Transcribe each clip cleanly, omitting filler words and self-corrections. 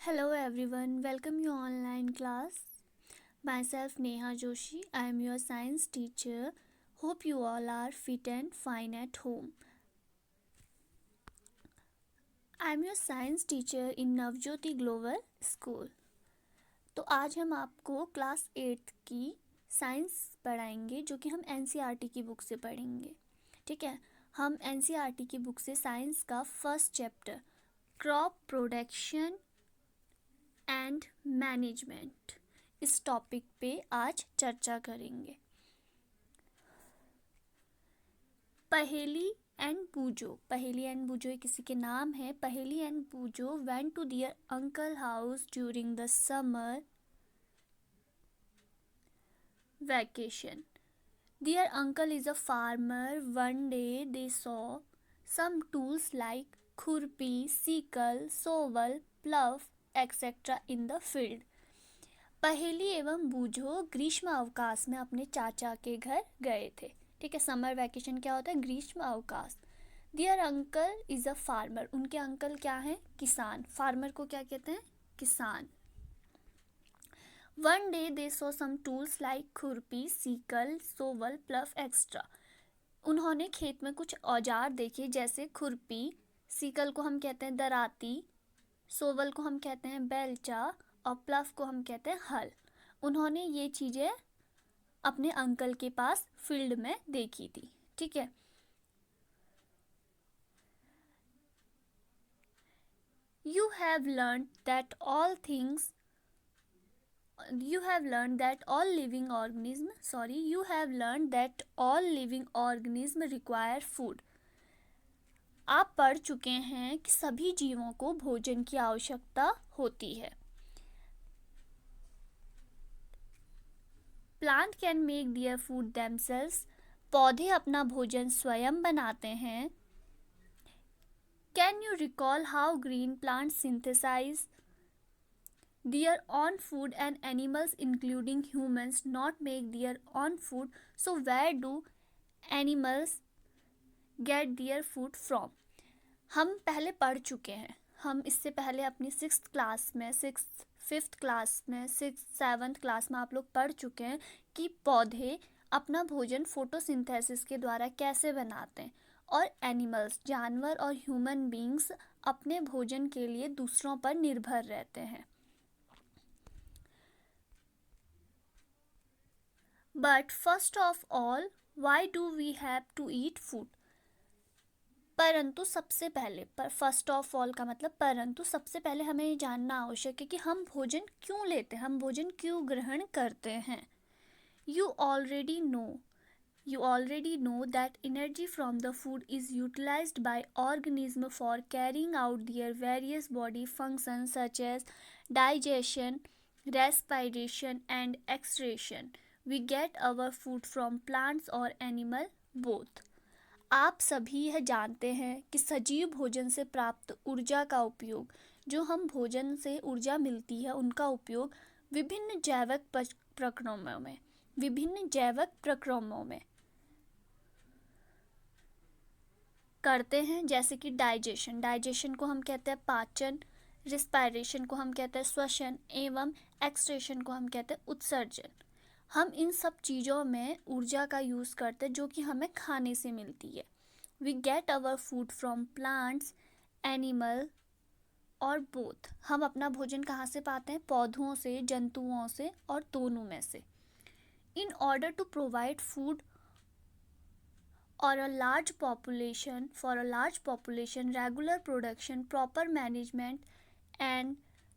Hello everyone, welcome you online class. Myself Neha Joshi, I am your science teacher. Hope you all are fit and fine at home. I am your science teacher in Navjyoti Global School. तो आज हम आपको class 8 की science पढ़ाएंगे जो कि हम NCERT की बुक से पढ़ेंगे। ठीक है, हम एनसीईआरटी की बुक से साइंस का first chapter crop production and management इस टॉपिक पे आज चर्चा करेंगे। पहेली एंड बूजो ये किसी के नाम है। Paheli and Boojho went to their uncle house during the summer vacation. Their uncle is a farmer. One day they saw some tools like khurpi, sickle, shovel, plough, etc. in the field. पहेली एवं बूझो ग्रीष्म अवकाश में अपने चाचा के घर गए थे। ठीक है, समर वैकेशन क्या होता है? ग्रीष्म अवकाश। Their uncle is a farmer, उनके अंकल क्या हैं? किसान। फार्मर को क्या कहते हैं? किसान। One day they saw some tools like khurpi, sickle, shovel, plough extra. उन्होंने खेत में कुछ औजार देखे जैसे खुरपी, सीकल को हम कहते हैं दराती, सोवल को हम कहते हैं बेलचा और प्लफ को हम कहते हैं हल। उन्होंने ये चीज़ें अपने अंकल के पास फील्ड में देखी थी। ठीक है, you have learned that all living organism require food. आप पढ़ चुके हैं कि सभी जीवों को भोजन की आवश्यकता होती है। Plant can make their food themselves, पौधे अपना भोजन स्वयं बनाते हैं। Can you recall how green plant synthesize their own food and animals including humans not make their own food, so where do animals get their food from? हम पहले पढ़ चुके हैं, हम इससे पहले अपनी फिफ्थ क्लास में सेवन्थ क्लास में आप लोग पढ़ चुके हैं कि पौधे अपना भोजन फोटोसिंथेसिस के द्वारा कैसे बनाते हैं और एनिमल्स, जानवर और ह्यूमन बींग्स अपने भोजन के लिए दूसरों पर निर्भर रहते हैं। But first of all, why do we have to eat food? परंतु सबसे पहले, फर्स्ट ऑफ ऑल का मतलब परंतु सबसे पहले हमें ये जानना आवश्यक है कि हम भोजन क्यों लेते हैं, हम भोजन क्यों ग्रहण करते हैं। You already know that energy from the food is utilized by organisms for carrying out their various body functions such as digestion, respiration and excretion. We get our food from plants or animal both. आप सभी यह जानते हैं कि सजीव भोजन से प्राप्त ऊर्जा का उपयोग, जो हम भोजन से ऊर्जा मिलती है उनका उपयोग विभिन्न जैविक प्रक्रमों में करते हैं, जैसे कि डाइजेशन को हम कहते हैं पाचन, रिस्पायरेशन को हम कहते हैं श्वसन एवं एक्सक्रेशन को हम कहते हैं उत्सर्जन। हम इन सब चीज़ों में ऊर्जा का यूज़ करते हैं जो कि हमें खाने से मिलती है। We get our food from plants, animal और बोथ। हम अपना भोजन कहाँ से पाते हैं? पौधों से, जंतुओं से और दोनों में से। In order to provide food for a large population, regular production, proper management and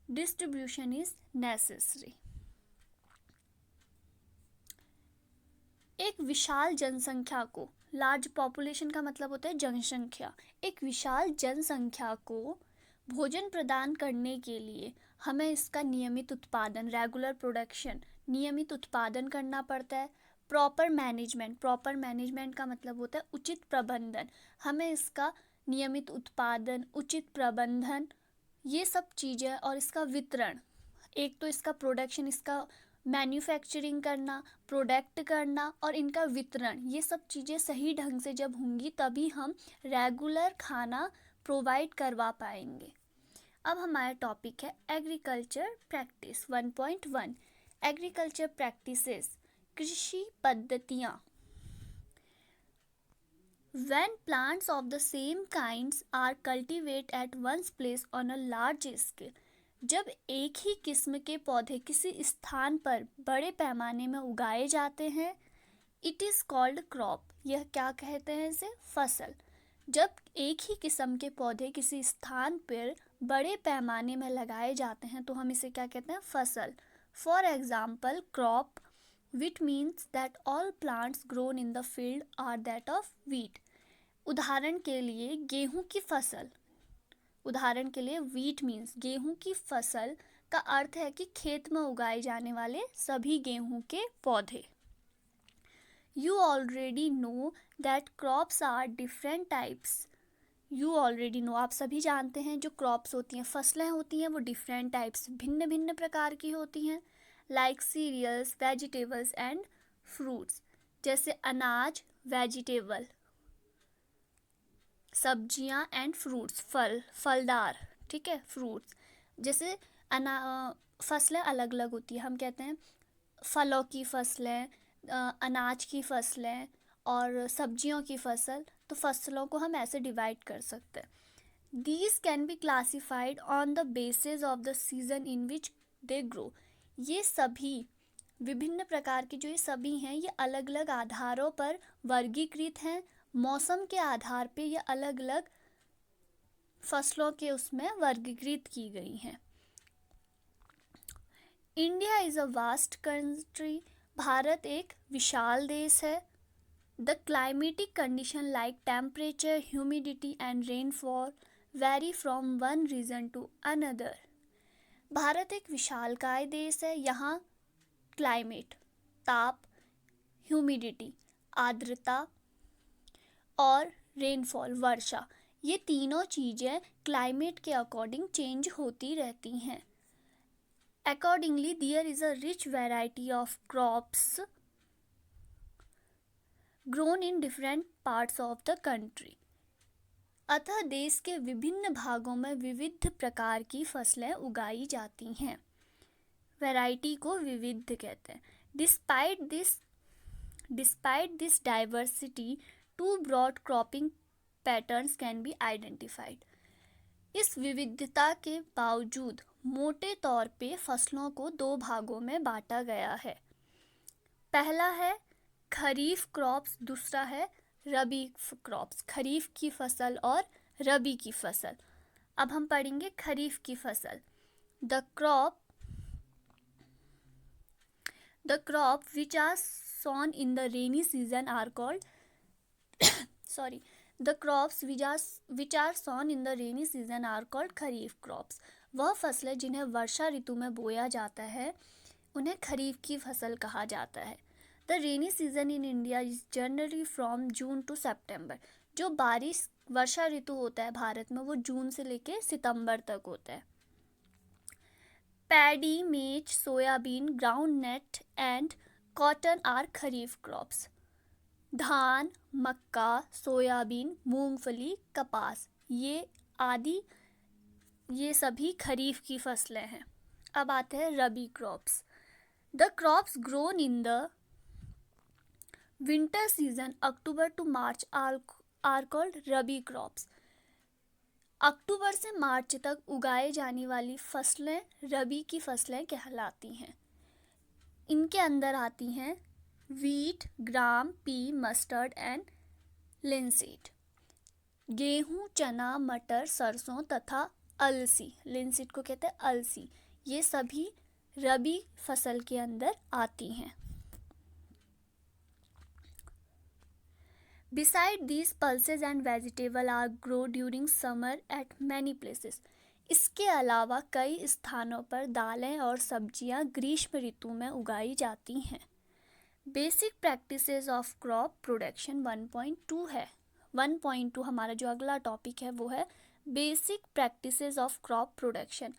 distribution is necessary. एक विशाल जनसंख्या को, लार्ज पॉपुलेशन का मतलब होता है जनसंख्या, एक विशाल जनसंख्या को भोजन प्रदान करने के लिए हमें इसका नियमित उत्पादन, रेगुलर प्रोडक्शन, नियमित उत्पादन करना पड़ता है। प्रॉपर मैनेजमेंट का मतलब होता है उचित प्रबंधन। हमें इसका नियमित उत्पादन, उचित प्रबंधन, ये सब चीज़ें और इसका वितरण, एक तो इसका प्रोडक्शन, इसका मैन्युफैक्चरिंग करना, प्रोडक्ट करना और इनका वितरण, ये सब चीज़ें सही ढंग से जब होंगी तभी हम रेगुलर खाना प्रोवाइड करवा पाएंगे। अब हमारा टॉपिक है एग्रीकल्चर प्रैक्टिस 1.1 एग्रीकल्चर प्रैक्टिसेस कृषि पद्धतियाँ। When plants of the same kinds are cultivated at one's place on a large scale, जब एक ही किस्म के पौधे किसी स्थान पर बड़े पैमाने में उगाए जाते हैं, इट इज़ कॉल्ड क्रॉप। यह क्या कहते हैं इसे? फसल। जब एक ही किस्म के पौधे किसी स्थान पर बड़े पैमाने में लगाए जाते हैं तो हम इसे क्या कहते हैं? फसल। For example crop wheat means that all plants grown in the field are that of wheat। उदाहरण के लिए गेहूं की फसल, उदाहरण के लिए wheat means गेहूं की फसल का अर्थ है कि खेत में उगाए जाने वाले सभी गेहूं के पौधे। You already know that crops are different types। You already know, आप सभी जानते हैं जो क्रॉप्स होती हैं, फसलें होती हैं, वो डिफरेंट टाइप्स भिन्न भिन्न प्रकार की होती हैं। Like cereals, vegetables and fruits, जैसे अनाज, वेजिटेबल, सब्जियां एंड फ्रूट्स, फल, फलदार, ठीक है, फ्रूट्स। जैसे फसलें अलग अलग होती है, हम कहते हैं फलों की फसलें, अनाज की फसलें और सब्जियों की फसल। तो फसलों को हम ऐसे डिवाइड कर सकते हैं। These can be classified on the basis of the season in which they grow। ये सभी विभिन्न प्रकार की जो ये सभी हैं ये अलग अलग आधारों पर वर्गीकृत हैं। मौसम के आधार पे ये अलग अलग फसलों के उसमें वर्गीकृत की गई हैं। India is a vast country. भारत एक विशाल देश है। The climatic condition like temperature, humidity and rainfall vary from one region to another. भारत एक विशालकाय देश है। यहाँ क्लाइमेट, ताप, ह्यूमिडिटी, आर्द्रता और रेनफॉल, वर्षा, ये तीनों चीज़ें क्लाइमेट के अकॉर्डिंग चेंज होती रहती हैं। Accordingly there is a rich variety of crops grown in different parts of the country. अतः देश के विभिन्न भागों में विविध प्रकार की फसलें उगाई जाती हैं। वैरायटी को विविध कहते हैं। Despite this diversity two broad cropping patterns can be identified. इस विविधता के बावजूद मोटे तौर पे फसलों को दो भागों में बांटा गया है। पहला है खरीफ क्रॉप्स, दूसरा है रबी क्रॉप्स, खरीफ की फसल और रबी की फसल। अब हम पढ़ेंगे खरीफ की फसल। The crop which are sown in the rainy season are called the crops which are sown in the rainy season are called kharif crops। वह फसलें जिन्हें वर्षा ऋतु में बोया जाता है उन्हें खरीफ की फसल कहा जाता है। The rainy season in India is generally from June to September. जो बारिश वर्षा ऋतु होता है भारत में वो जून से लेके सितंबर तक होता है। Paddy, maize, soyabean, groundnut and cotton are kharif crops. धान, मक्का, सोयाबीन, मूंगफली, कपास, ये आदि ये सभी खरीफ की फसलें हैं। अब आते हैं rabi crops. The crops grown in the winter season October to March are called rabi crops. अक्टूबर से मार्च तक उगाए जाने वाली फसलें रबी की फसलें कहलाती हैं। इनके अंदर आती हैं wheat, gram, P, mustard and linseed. गेहूं, चना, मटर, सरसों तथा अलसी, लिनसीड को कहते हैं अलसी, ये सभी रबी फसल के अंदर आती हैं। Beside these pulses and vegetable are grow during summer at many places। इसके अलावा कई स्थानों पर दालें और सब्जियां ग्रीष्म ऋतु में उगाई जाती हैं। Basic practices of crop production 1.2 है। 1.2 हमारा जो अगला टॉपिक है वो है basic practices of crop production,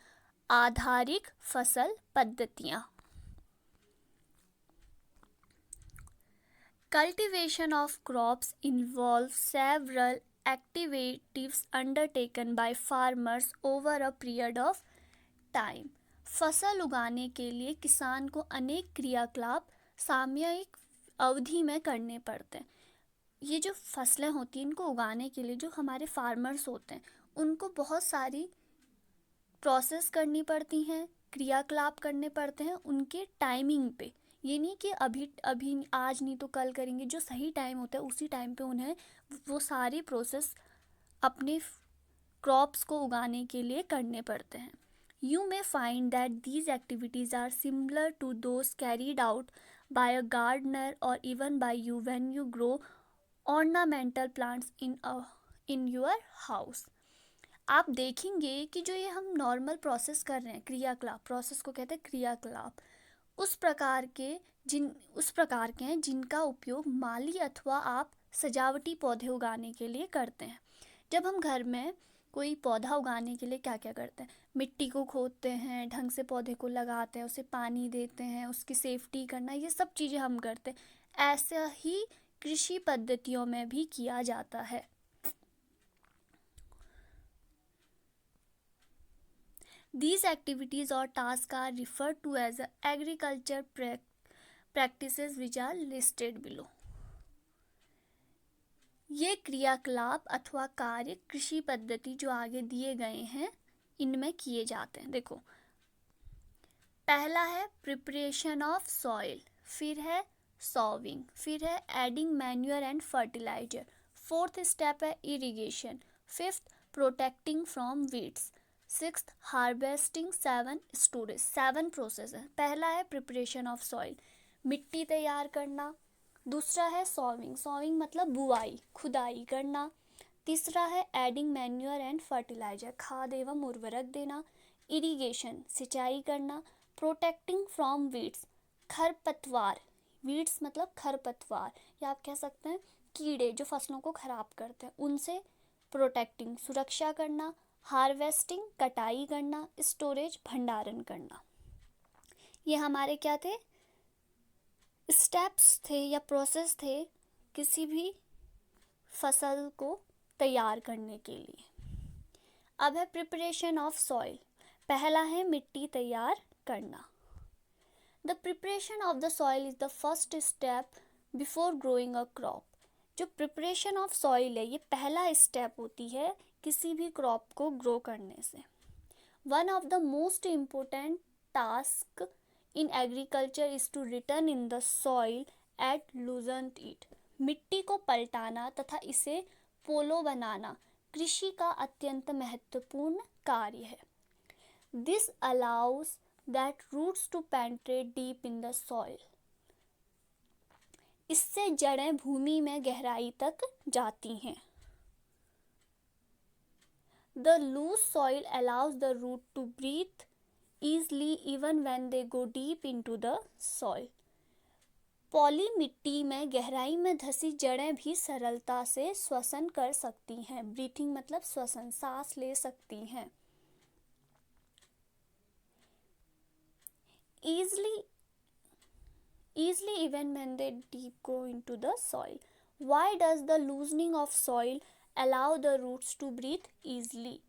आधारिक फसल पद्धतियाँ। Cultivation of crops involves several activities undertaken by farmers over a period of time. फसल उगाने के लिए किसान को अनेक क्रियाकलाप सामयिक अवधि में करने पड़ते हैं। ये जो फसलें होती हैं इनको उगाने के लिए जो हमारे फार्मर्स होते हैं उनको बहुत सारी प्रोसेस करनी पड़ती हैं, क्रियाकलाप करने पड़ते हैं उनके टाइमिंग पे। ये नहीं कि अभी अभी आज नहीं तो कल करेंगे, जो सही टाइम होता है उसी टाइम पे उन्हें वो सारी प्रोसेस अपने क्रॉप्स को उगाने के लिए करने पड़ते हैं। You may find that these activities are similar to those carried out by a gardener or even by you when you grow ornamental plants in your house. आप देखेंगे कि जो ये हम नॉर्मल प्रोसेस कर रहे हैं, क्रियाकलाप, प्रोसेस को कहते हैं क्रियाकलाप, उस प्रकार के हैं जिनका उपयोग माली अथवा आप सजावटी पौधे उगाने के लिए करते हैं। जब हम घर में कोई पौधा उगाने के लिए क्या क्या करते हैं, मिट्टी को खोदते हैं, ढंग से पौधे को लगाते हैं, उसे पानी देते हैं, उसकी सेफ्टी करना, ये सब चीज़ें हम करते हैं। ऐसा ही कृषि पद्धतियों में भी किया जाता है। These activities or tasks are referred to as agriculture practices which are listed below. ये क्रियाकलाप अथवा कार्य कृषि पद्धति जो आगे दिए गए हैं इनमें किए जाते हैं। देखो, पहला है प्रिपरेशन ऑफ सॉइल, फिर है सॉविंग, फिर है adding manure and fertiliser, fourth step है irrigation, fifth protecting from weeds, sixth harvesting, seven storage. 7 process है। पहला है प्रिपरेशन ऑफ सॉइल, मिट्टी तैयार करना। दूसरा है सॉविंग, सॉविंग मतलब बुआई, खुदाई करना। तीसरा है एडिंग मैन्यूअर एंड फर्टिलाइजर, खाद एवं उर्वरक देना। इरिगेशन, सिंचाई करना। प्रोटेक्टिंग फ्रॉम वीड्स, खरपतवार, वीड्स मतलब खरपतवार, या आप कह सकते हैं कीड़े जो फसलों को खराब करते हैं, उनसे प्रोटेक्टिंग, सुरक्षा करना। हार्वेस्टिंग, कटाई करना। स्टोरेज, भंडारण करना। ये हमारे क्या थे, स्टेप्स थे या प्रोसेस थे किसी भी फसल को तैयार करने के लिए। अब है प्रिपरेशन ऑफ सॉइल, पहला है मिट्टी तैयार करना। The preparation of the soil is the first step before growing a crop. जो प्रिपरेशन ऑफ सॉइल है ये पहला स्टेप होती है किसी भी क्रॉप को ग्रो करने से। One of the most important task in agriculture is to return in the soil at loosen it. मिट्टी को पलटाना तथा इसे पोलो बनाना कृषि का अत्यंत महत्वपूर्ण कार्य है। This allows that roots to penetrate deep in the soil. इससे जड़ें भूमि में गहराई तक जाती हैं। The loose soil allows the root to breathe easily even when they go deep into the soil. Poly मिट्टी में गहराई में धसी जड़ें भी सरलता से श्वसन कर सकती हैं। ब्रीथिंग मतलब श्वसन, सांस ले सकती हैं। Easily even when they deep go into the soil. Why does the loosening of soil allow the roots to breathe easily?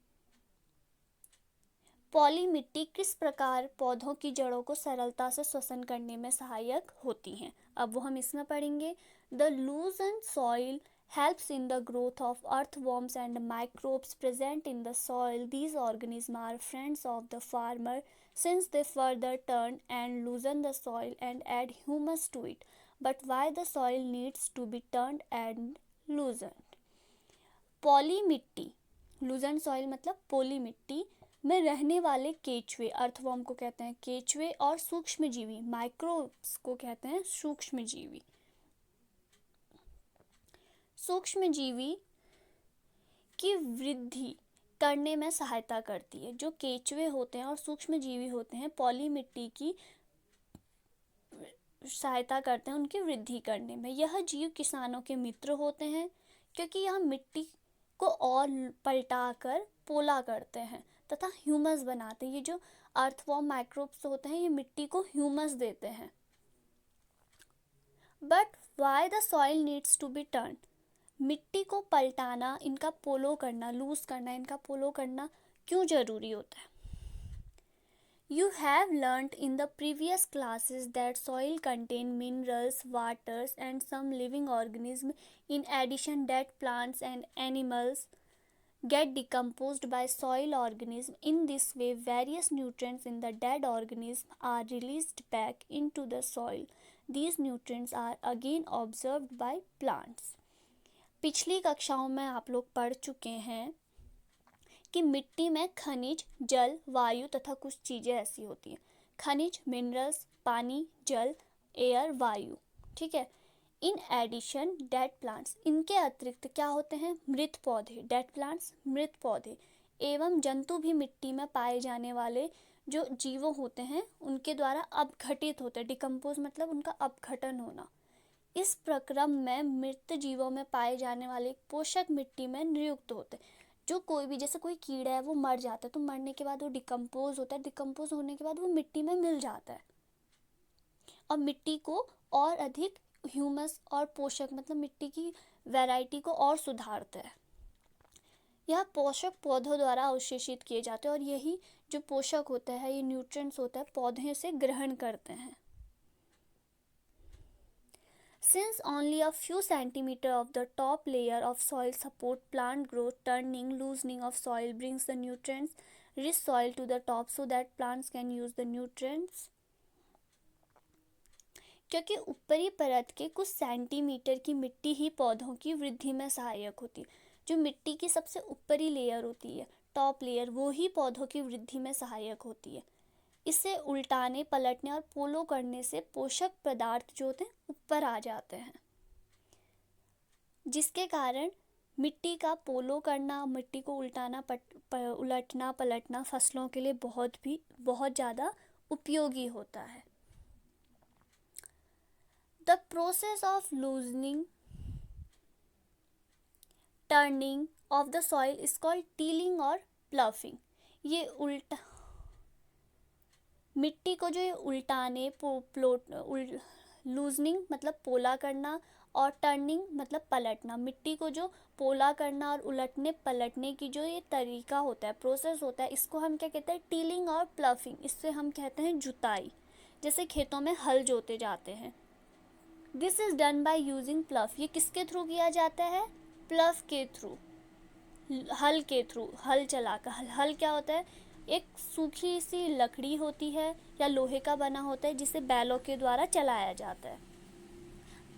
Poly मिट्टी किस प्रकार पौधों की जड़ों को सरलता से श्वसन करने में सहायक होती हैं, अब वो हम इसमें पढ़ेंगे। The लूजन soil helps in the growth of earthworms and microbes present in the soil. These organisms are friends of the farmer since they further turn and loosen the soil and add humus to it. But why the soil needs to be turned and loosened? Poly मिट्टी, लूजन soil मतलब पोली मिट्टी में रहने वाले केचुए, earthworm को कहते हैं केचुए, और सूक्ष्मजीवी, माइक्रोब्स को कहते हैं सूक्ष्मजीवी। सूक्ष्मजीवी की वृद्धि करने में सहायता करती है। जो केचुए होते हैं और सूक्ष्मजीवी होते हैं पॉली मिट्टी की सहायता करते हैं उनकी वृद्धि करने में। यह जीव किसानों के मित्र होते हैं क्योंकि यह मिट्टी को और पलटाकर पोला करते हैं तथा ह्यूमस बनाते हैं। ये जो अर्थवर्म माइक्रोब्स होते हैं ये मिट्टी को ह्यूमस देते हैं। But why the soil needs to be turn? मिट्टी को पलटाना, इनका पोलो करना, लूज करना, इनका पोलो करना क्यों जरूरी होता है? You have learnt in the previous classes that soil contain minerals, waters and some living organisms. In addition, that plants and animals get decomposed by soil organisms. In this way, various nutrients in the dead organism are released back into the soil. These nutrients are again absorbed by plants. पिछली कक्षाओं में आप लोग पढ़ चुके हैं कि मिट्टी में खनिज, जल, वायु तथा कुछ चीज़ें ऐसी होती हैं। खनिज, मिनरल्स, पानी, जल, एयर, वायु, ठीक है। इन एडिशन डेड प्लांट्स, इनके अतिरिक्त क्या होते हैं? मृत पौधे, डेड प्लांट्स मृत पौधे, एवं जंतु भी मिट्टी में पाए जाने वाले जो जीवों होते हैं उनके द्वारा अपघटित होते हैं। डिकम्पोज मतलब उनका अपघटन होना। इस प्रक्रम में मृत जीवों में पाए जाने वाले पोषक मिट्टी में नियुक्त होते हैं। जो कोई भी, जैसे कोई कीड़ा है वो मर जाता है तो मरने के बाद वो डिकम्पोज होता है, डिकम्पोज होने के बाद वो मिट्टी में मिल जाता है और मिट्टी को और अधिक ह्यूमस और पोषक मतलब मिट्टी की वैरायटी को और सुधारता है। यह पोषक पौधों द्वारा अवशोषित किए जाते हैं और यही जो पोषक होता है, ये न्यूट्रिएंट्स होता है, पौधे से ग्रहण करते हैं। Since only a few centimeters of the top layer of soil support plant growth, turning, loosening of soil brings the nutrients-rich soil to the top so that plants can use the nutrients. क्योंकि ऊपरी परत के कुछ centimetre की मिट्टी ही पौधों की वृद्धि में सहायक होती है। जो मिट्टी की सबसे ऊपरी लेयर होती है, टॉप लेयर, वो ही पौधों की वृद्धि में सहायक होती है। इसे उल्टाने, पलटने और पोलो करने से पोषक पदार्थ जो होते हैं ऊपर आ जाते हैं, जिसके कारण मिट्टी का पोलो करना, मिट्टी को उल्टाना, उलटना, पलटना फसलों के लिए बहुत ज़्यादा उपयोगी होता है। The process of loosening, turning of the soil is called tilling और प्लफिंग। ये मिट्टी को जो उल्टाने, लूजनिंग मतलब पोला करना और टर्निंग मतलब पलटना, मिट्टी को जो पोला करना और उलटने पलटने की जो ये तरीका होता है, प्रोसेस होता है, इसको हम क्या कहते हैं? टीलिंग और प्लफिंग। इससे हम कहते हैं जुताई। जैसे खेतों में हल जोते जाते हैं। This is done by using प्लफ। ये किसके थ्रू किया जाता है? प्लफ के थ्रू, हल के थ्रू, हल चलाकर। हल क्या होता है? एक सूखी सी लकड़ी होती है या लोहे का बना होता है जिसे बैलों के द्वारा चलाया जाता है।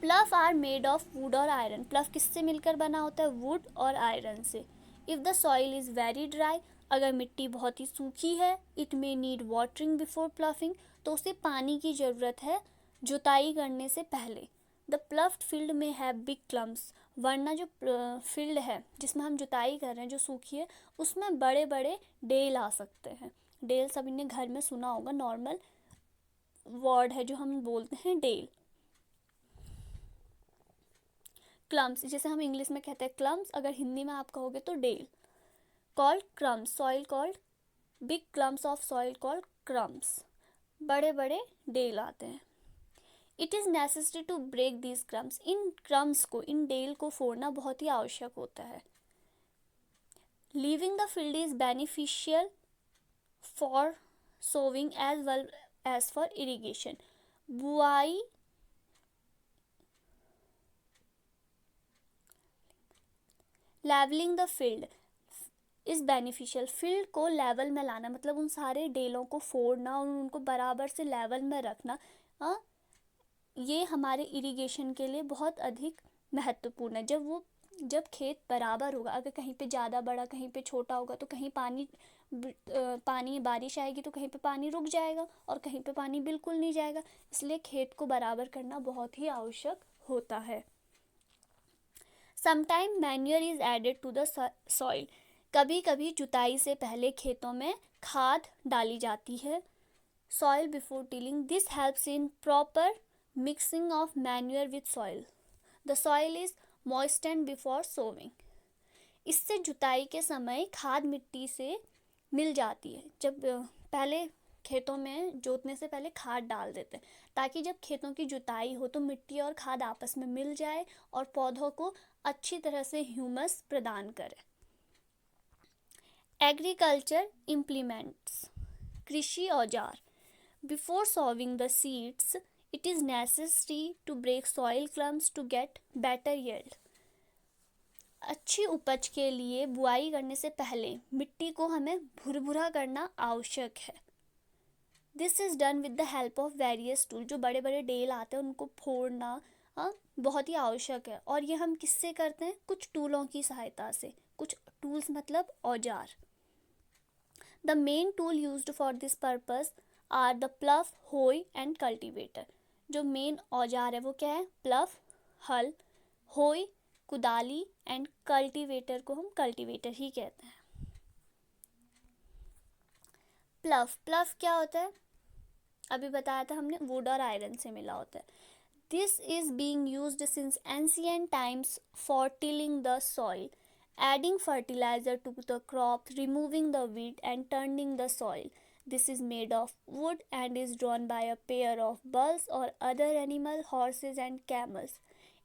Plough are made of wood और आयरन। प्लफ किससे मिलकर बना होता है? वुड और आयरन से। If the soil is very dry, अगर मिट्टी बहुत ही सूखी है, it may need watering before ploughing, तो उसे पानी की ज़रूरत है जुताई करने से पहले। द प्लफ्ड फील्ड में हैव बिग क्लम्प्स, वरना जो फील्ड है जिसमें हम जुताई कर रहे हैं, जो सूखी है, उसमें बड़े बड़े डेल आ सकते हैं। डेल सभी ने घर में सुना होगा, नॉर्मल वर्ड है जो हम बोलते हैं डेल। क्लम्प्स, जैसे हम इंग्लिश में कहते हैं क्लम्प्स, अगर हिंदी में आप कहोगे तो डेल। Called crumbs, soil called big clumps of soil called crumbs, बड़े बड़े डेल आते हैं। It is necessary to break these crumbs, इन क्रम्स को, इन डेल को फोड़ना बहुत ही आवश्यक होता है। Levelling the field is beneficial for sowing as well as for irrigation. बुआई levelling the field is beneficial, field को लेवल में लाना मतलब उन सारे डेलों को फोड़ना और उनको बराबर से लेवल में रखना, ये हमारे इरिगेशन के लिए बहुत अधिक महत्वपूर्ण है। जब खेत बराबर होगा, अगर कहीं पे ज़्यादा बड़ा कहीं पे छोटा होगा तो कहीं पानी बारिश आएगी तो कहीं पे पानी रुक जाएगा और कहीं पे पानी बिल्कुल नहीं जाएगा, इसलिए खेत को बराबर करना बहुत ही आवश्यक होता है। Sometime manure is added to the soil, कभी कभी जुताई से पहले खेतों में खाद डाली जाती है। Soil before tilling, this helps in proper mixing of manure with soil, the soil is moistened before sowing. इससे जुताई के समय खाद मिट्टी से मिल जाती है। जब पहले खेतों में जोतने से पहले खाद डाल देते हैं ताकि जब खेतों की जुताई हो तो मिट्टी और खाद आपस में मिल जाए और पौधों को अच्छी तरह से ह्यूमस प्रदान करे। एग्रीकल्चर इम्प्लीमेंट्स, कृषि औजार। Before sowing the seeds, it is necessary to break soil clumps to get better yield. अच्छी उपज के लिए बुआई करने से पहले मिट्टी को हमें भुरभुरा करना आवश्यक है। This is done with the help of various tool. जो बड़े बड़े डेल आते हैं उनको फोड़ना बहुत ही आवश्यक है। और ये हम किससे करते हैं? कुछ टूलों की सहायता से। कुछ टूल्स मतलब औजार। The main tool used for this purpose are the plough, hoe and cultivator. जो मेन औजार है वो क्या है? प्लफ हल, होय कुदाली एंड कल्टीवेटर को हम कल्टीवेटर ही कहते हैं। प्लफ क्या होता है? अभी बताया था हमने, वुड और आयरन से मिला होता है। This is being used since ancient times for tilling the soil, adding fertilizer to the crop, removing the weed and turning the soil. This is made of wood and is drawn by a pair of bulls or other animal, horses and camels.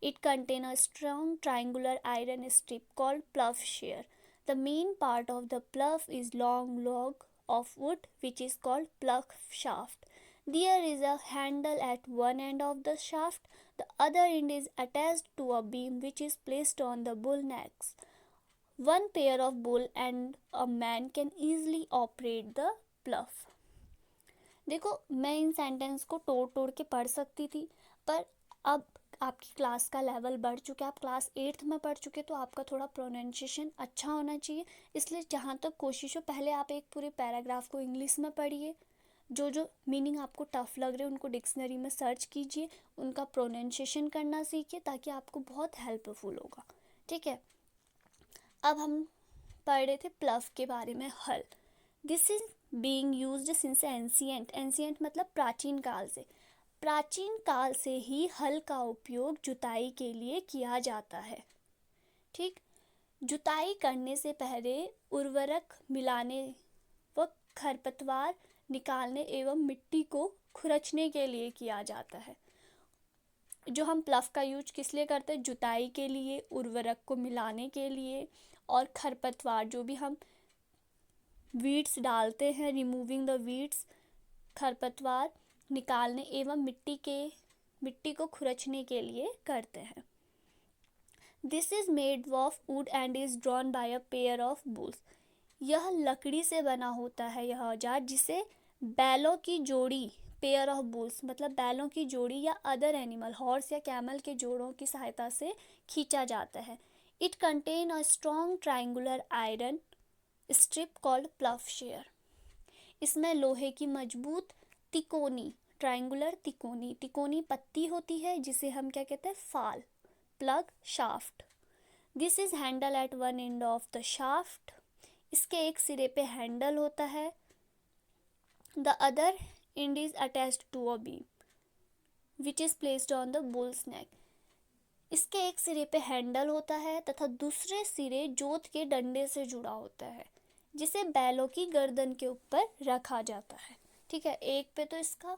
It contains a strong triangular iron strip called ploughshare. The main part of the plough is long log of wood which is called plough shaft. There is a handle at one end of the shaft. The other end is attached to a beam which is placed on the bull necks. One pair of bull and a man can easily operate the plough. देखो, मैं इन sentence को तोड़ तोड़ के पढ़ सकती थी, पर अब आपकी क्लास का लेवल बढ़ चुका है, आप क्लास 8th में पढ़ चुके, तो आपका थोड़ा प्रोनाउंसिएशन अच्छा होना चाहिए। इसलिए जहाँ तक कोशिश हो, पहले आप एक पूरे पैराग्राफ को इंग्लिश में पढ़िए। जो जो मीनिंग आपको टफ लग रहे हैं उनको डिक्शनरी में सर्च कीजिए, उनका प्रोनाउंसिएशन करना सीखिए, ताकि आपको बहुत हेल्पफुल होगा। ठीक है, अब हम पढ़ रहे थे प्लफ के बारे में, हल। This is being used since ancient मतलब प्राचीन काल से। प्राचीन काल से ही हल का उपयोग जुताई के लिए किया जाता है। ठीक, जुताई करने से पहले उर्वरक मिलाने व खरपतवार निकालने एवं मिट्टी को खुरचने के लिए किया जाता है। जो हम प्लफ का यूज किस लिए करते हैं? जुताई के लिए, उर्वरक को मिलाने के लिए, और खरपतवार जो भी हम वीड्स डालते हैं, रिमूविंग द वीड्स, खरपतवार निकालने एवं मिट्टी को खुरचने के लिए करते हैं। This is made of would and is drawn by a pair of bulls. यह लकड़ी से बना होता है यह औजार, जिसे बैलों की जोड़ी, पेयर ऑफ बुल्स मतलब बैलों की जोड़ी या अदर एनिमल, हॉर्स या कैमल के जोड़ों की सहायता से खींचा जाता है। It contains a strong triangular iron strip called ploughshare. इसमें लोहे की मजबूत तिकोनी, ट्रायंगुलर तिकोनी पत्ती होती है, जिसे हम क्या कहते हैं? फाल, plough shaft. This is handle at one end of the shaft. इसके एक सिरे पे हैंडल होता है। The other end is attached to a beam which is placed on the bull's neck. इसके एक सिरे पे हैंडल होता है तथा दूसरे सिरे जोत के डंडे से जुड़ा होता है, जिसे बैलों की गर्दन के ऊपर रखा जाता है। ठीक है, एक पे तो इसका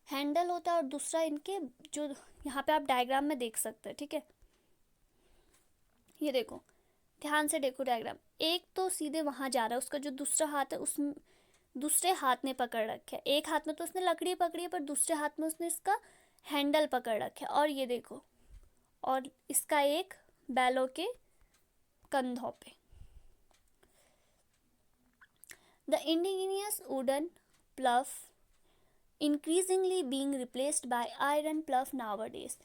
हैंडल होता है और दूसरा इनके, जो यहाँ पे आप डायग्राम में देख सकते हैं। ठीक है, ये देखो, ध्यान से देखो डायग्राम। एक तो सीधे वहाँ जा रहा है, उसका जो दूसरा हाथ है उस दूसरे हाथ ने पकड़ रखा है। एक हाथ में तो उसने लकड़ी पकड़ी है, पर दूसरे हाथ में उसने इसका हैंडल पकड़ रखा है। और ये देखो, और इसका एक बैलों के कंधों पे। The indigenous wooden प्लफ increasingly being replaced by iron प्लफ nowadays.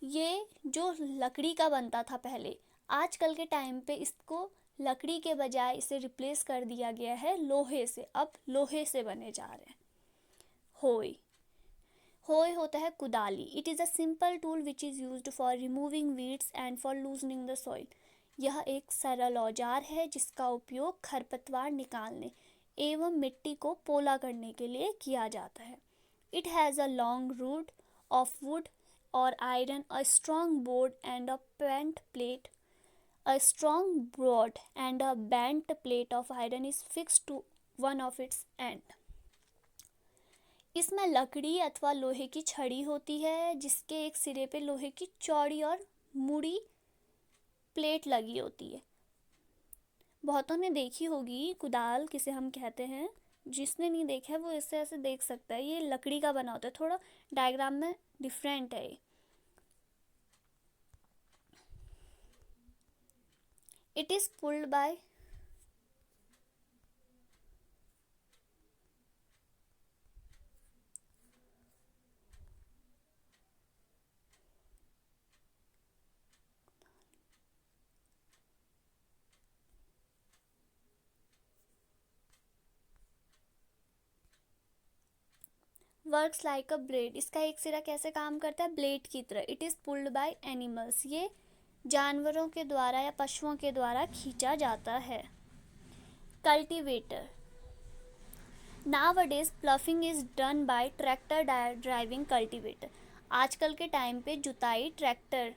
ये जो लकड़ी का बनता था पहले, आजकल के टाइम पे इसको लकड़ी के बजाय इसे रिप्लेस कर दिया गया है लोहे से। अब लोहे से बने जा रहे हैं। होय होता है कुदाली। It is a simple tool which is used for removing weeds and for loosening the soil. यह एक सरल औजार है जिसका उपयोग खरपतवार निकालने एवं मिट्टी को पोला करने के लिए किया जाता है। It has a long rod of wood और iron, a strong board and a bent plate. A strong board and a bent plate of iron is fixed to one of its end. इसमें लकड़ी अथवा लोहे की छड़ी होती है, जिसके एक सिरे पे लोहे की चौड़ी और मुड़ी प्लेट लगी होती है। बहुतों ने देखी होगी कुदाल किसे हम कहते हैं, जिसने नहीं देखा है वो इससे ऐसे देख सकता है। ये लकड़ी का बना होता है, थोड़ा डायग्राम में डिफरेंट है ये। It is pulled bye works like a blade. इसका एक सिरा कैसे काम करता है? ब्लेड की तरह। It is pulled by animals. ये जानवरों के द्वारा या पशुओं के द्वारा खींचा जाता है। Cultivator. Nowadays ploughing is done by tractor driving cultivator। आजकल के टाइम पे जुताई ट्रैक्टर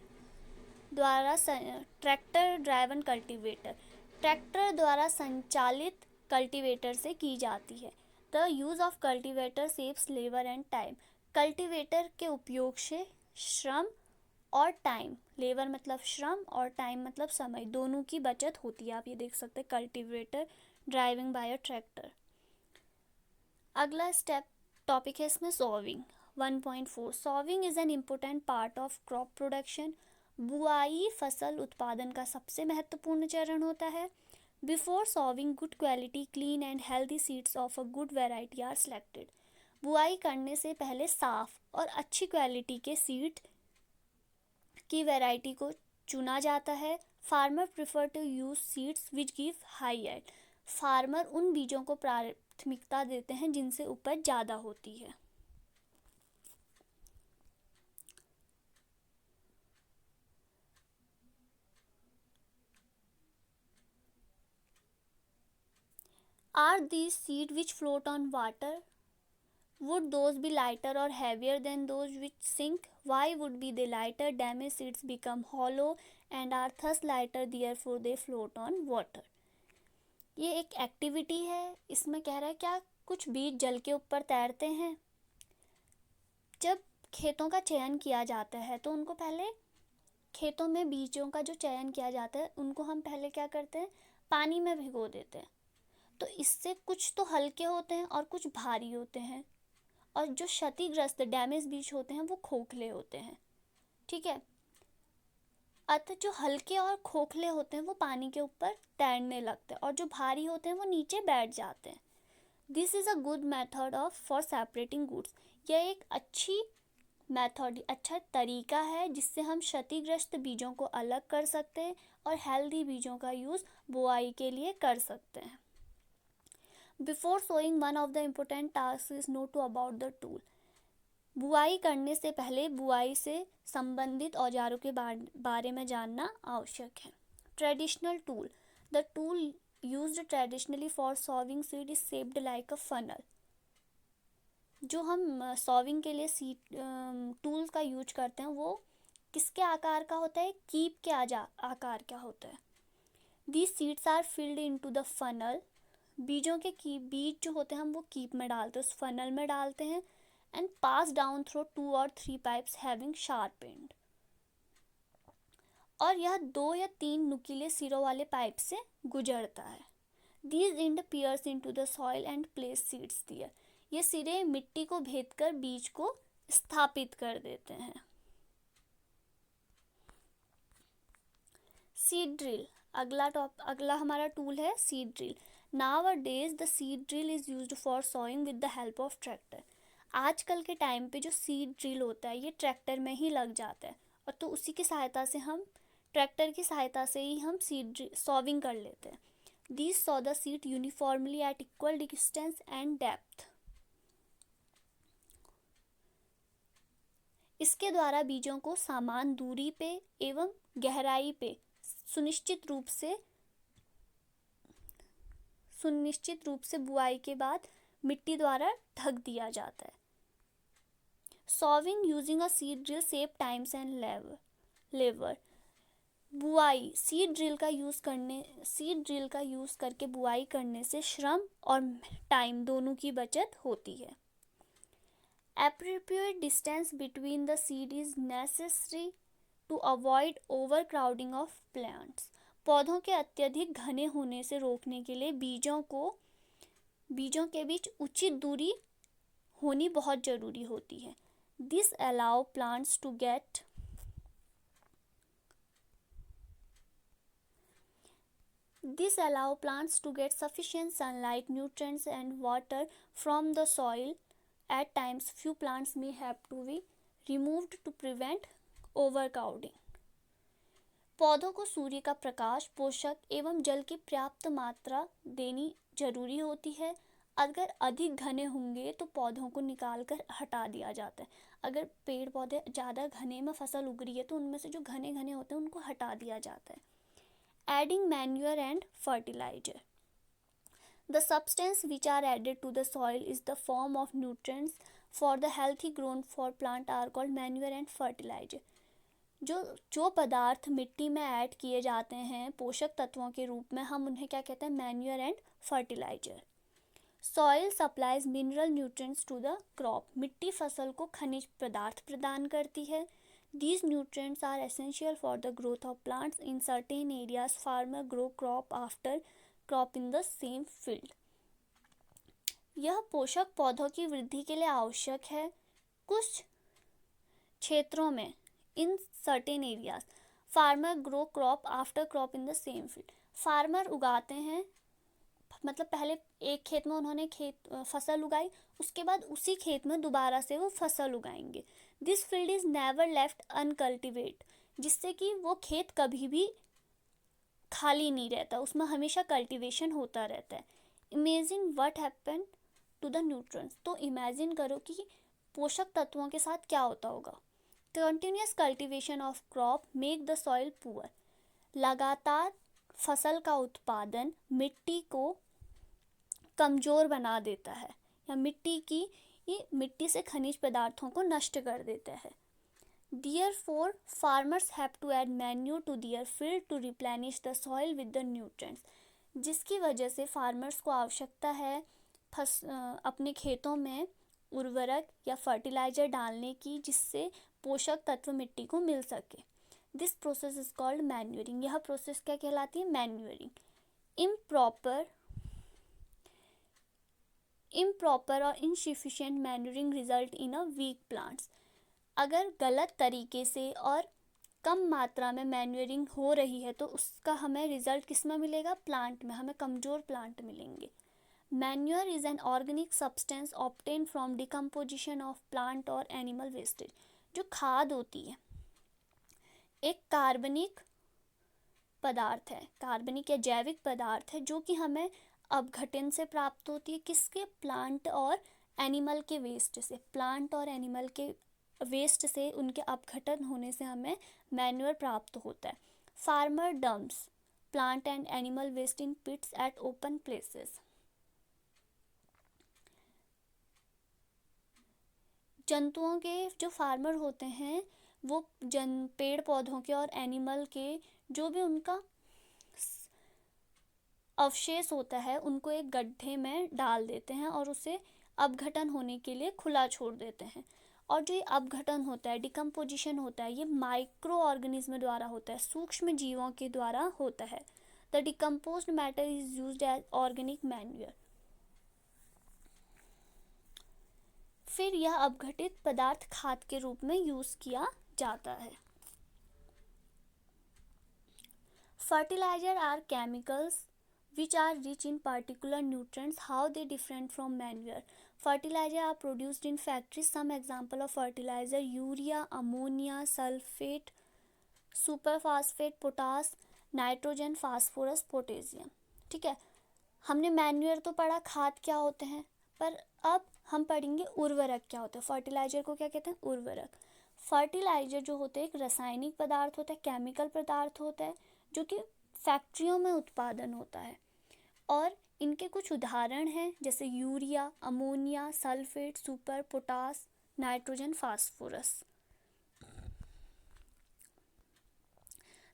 ड्राइवन कल्टीवेटर, ट्रैक्टर द्वारा संचालित कल्टीवेटर से की जाती है। The use of cultivator saves labour and time. Cultivator के उपयोग से श्रम और टाइम, लेबर मतलब श्रम और टाइम मतलब समय, दोनों की बचत होती है। आप ये देख सकते हैं cultivator driving by a tractor. अगला स्टेप टॉपिक है इसमें sowing. 1.4 sowing is an important part of crop production. बुआई फसल उत्पादन का सबसे महत्वपूर्ण चरण होता है। Before sowing good quality clean and healthy seeds of a good variety are selected. बुआई करने से पहले साफ और अच्छी क्वालिटी के सीड की वैरायटी को चुना जाता है। Farmer prefer to use seeds which give high yield. फार्मर उन बीजों को प्राथमिकता देते हैं जिनसे उपज ज़्यादा होती है। Are these seeds which float on water? Would those be lighter or heavier than those which sink? Why would be they lighter? Damaged seeds become hollow and are thus lighter, therefore they float on water। ये एक activity है। इसमें कह रहा है क्या कुछ बीज जल के ऊपर तैरते हैं। जब खेतों का चयन किया जाता है तो उनको पहले खेतों में बीजों का जो चयन किया जाता है उनको हम पहले क्या करते हैं, पानी में भिगो देते हैं। तो इससे कुछ तो हल्के होते हैं और कुछ भारी होते हैं, और जो क्षतिग्रस्त डैमेज बीज होते हैं वो खोखले होते हैं। ठीक है, अतः जो हल्के और खोखले होते हैं वो पानी के ऊपर तैरने लगते हैं और जो भारी होते हैं वो नीचे बैठ जाते हैं। This is a good method of for separating goods. यह एक अच्छी मेथड, अच्छा तरीका है जिससे हम क्षतिग्रस्त बीजों को अलग कर सकते हैं और हेल्दी बीजों का यूज़ बुआई के लिए कर सकते हैं। Before sowing one of the important task is know to about the tool. बुआई करने से पहले बुआई से संबंधित औजारों के बारे में जानना आवश्यक है। Traditional tool. The tool used traditionally for sowing seed is shaped like a funnel. जो हम सॉविंग के लिए सीड टूल्स का यूज करते हैं वो किसके आकार का होता है? कीप के आकार का होता है। These seeds are filled into the funnel. बीजों के बीज जो होते हैं हम वो कीप में डालते हैं, उस फनल में डालते हैं। And pass down through 2 or 3 pipes having sharp and. और यह 2 या 3 नुकीले सिरों वाले पाइप से गुजरता है। These end pierce into the soil and place seeds there. ये सिरे मिट्टी को भेदकर बीज को स्थापित कर देते हैं। Seed drill. अगला हमारा टूल है seed drill. Nowadays the seed drill is used for sowing with the help of tractor। आजकल के टाइम पे जो सीड ड्रिल होता है ये ट्रैक्टर में ही लग जाता है, और तो उसी की सहायता से हम ट्रैक्टर की सहायता से ही हम सीड सॉविंग कर लेते हैं। These sow the seed uniformly at equal distance and depth। इसके द्वारा बीजों को समान दूरी पे एवं गहराई पे सुनिश्चित रूप से बुआई के बाद मिट्टी द्वारा ढक दिया जाता है। Sowing using a seed drill save times and labour. बुआई सीड ड्रिल का यूज करके बुआई करने से श्रम और टाइम दोनों की बचत होती है। Appropriate distance between the seed is necessary to avoid overcrowding of plants. पौधों के अत्यधिक घने होने से रोकने के लिए बीजों के बीच उचित दूरी होनी बहुत ज़रूरी होती है। This allow plants to get sufficient sunlight, nutrients and water from the soil. At times, few plants may have to be removed to prevent overcrowding. पौधों को सूर्य का प्रकाश, पोषक एवं जल की पर्याप्त मात्रा देनी जरूरी होती है। अगर अधिक घने होंगे तो पौधों को निकाल कर हटा दिया जाता है। अगर पेड़ पौधे ज़्यादा घने में फसल उग रही है तो उनमें से जो घने घने होते हैं उनको हटा दिया जाता है। Adding manure and fertilizer. The substance which are added to the soil is the form of nutrients for the healthy growth for plant are called manure and fertilizer. जो पदार्थ मिट्टी में ऐड किए जाते हैं पोषक तत्वों के रूप में, हम उन्हें क्या कहते हैं? Manure and fertilizer. Soil supplies mineral nutrients to the crop. मिट्टी फसल को खनिज पदार्थ प्रदान करती है। These nutrients are essential for the growth of plants. In certain areas, farmers grow crop after crop in the same field. यह पोषक पौधों की वृद्धि के लिए आवश्यक है। कुछ क्षेत्रों में in certain areas, farmer grow crop after crop in the same field. Farmer उगाते हैं, मतलब पहले एक खेत में उन्होंने फसल उगाई, उसके बाद उसी खेत में दोबारा से वो फसल उगाएंगे। This field is never left uncultivated, जिससे कि वो खेत कभी भी खाली नहीं रहता, उसमें हमेशा कल्टीवेशन होता रहता है। Imagine what happen to the nutrients. तो इमेजिन करो कि पोषक तत्वों के साथ क्या होता होगा। Continuous cultivation of crop make the soil poor. लगातार फसल का उत्पादन मिट्टी को कमज़ोर बना देता है या मिट्टी से खनिज पदार्थों को नष्ट कर देता है। Therefore, farmers have to add manure to their field to replenish the soil with the nutrients. जिसकी वजह से फार्मर्स को आवश्यकता है अपने खेतों में उर्वरक या फर्टिलाइजर डालने की, जिससे पोषक तत्व मिट्टी को मिल सके। This process is called manuring. यह प्रोसेस क्या कहलाती है? मैन्यूरिंग। इम्प्रॉपर और insufficient manuring result in a weak plants. अगर गलत तरीके से और कम मात्रा में मैन्यूरिंग हो रही है तो उसका हमें रिजल्ट किस में मिलेगा? प्लांट में, हमें कमज़ोर प्लांट मिलेंगे। Manure is an organic substance obtain from decomposition of plant और एनिमल वेस्टेज। जो खाद होती है एक कार्बनिक पदार्थ है, कार्बनिक या जैविक पदार्थ है, जो कि हमें अपघटन से प्राप्त होती है। किसके? प्लांट और एनिमल के वेस्ट से। प्लांट और एनिमल के वेस्ट से, उनके अपघटन होने से हमें मैन्योर प्राप्त होता है। Farmer dumps plant and animal waste in pits at open places. जंतुओं के जो फार्मर होते हैं वो पेड़ पौधों के और एनिमल के जो भी उनका अवशेष होता है उनको एक गड्ढे में डाल देते हैं और उसे अपघटन होने के लिए खुला छोड़ देते हैं। और जो ये अपघटन होता है, डिकम्पोजिशन होता है, ये माइक्रो ऑर्गेनिज्म द्वारा होता है, सूक्ष्म जीवों के द्वारा होता है। The decomposed matter is used as organic manure. फिर यह अपघटित पदार्थ खाद के रूप में यूज किया जाता है। Fertilizer are chemicals which are rich in particular nutrients. How they different from manure? Fertilizer are produced in factories. Some example of fertilizer: urea, ammonia, sulfate, superphosphate, potash, nitrogen, phosphorus, potassium. ठीक है, हमने manure तो पढ़ा, खाद क्या होते हैं, पर अब हम पढ़ेंगे उर्वरक क्या होता है। फर्टिलाइजर को क्या कहते हैं? उर्वरक। फर्टिलाइजर जो होते हैं एक रासायनिक पदार्थ होता है, केमिकल पदार्थ होता है, जो कि फैक्ट्रियों में उत्पादन होता है। और इनके कुछ उदाहरण हैं जैसे urea, ammonia, sulphate, super, potash, nitrogen, phosphorus.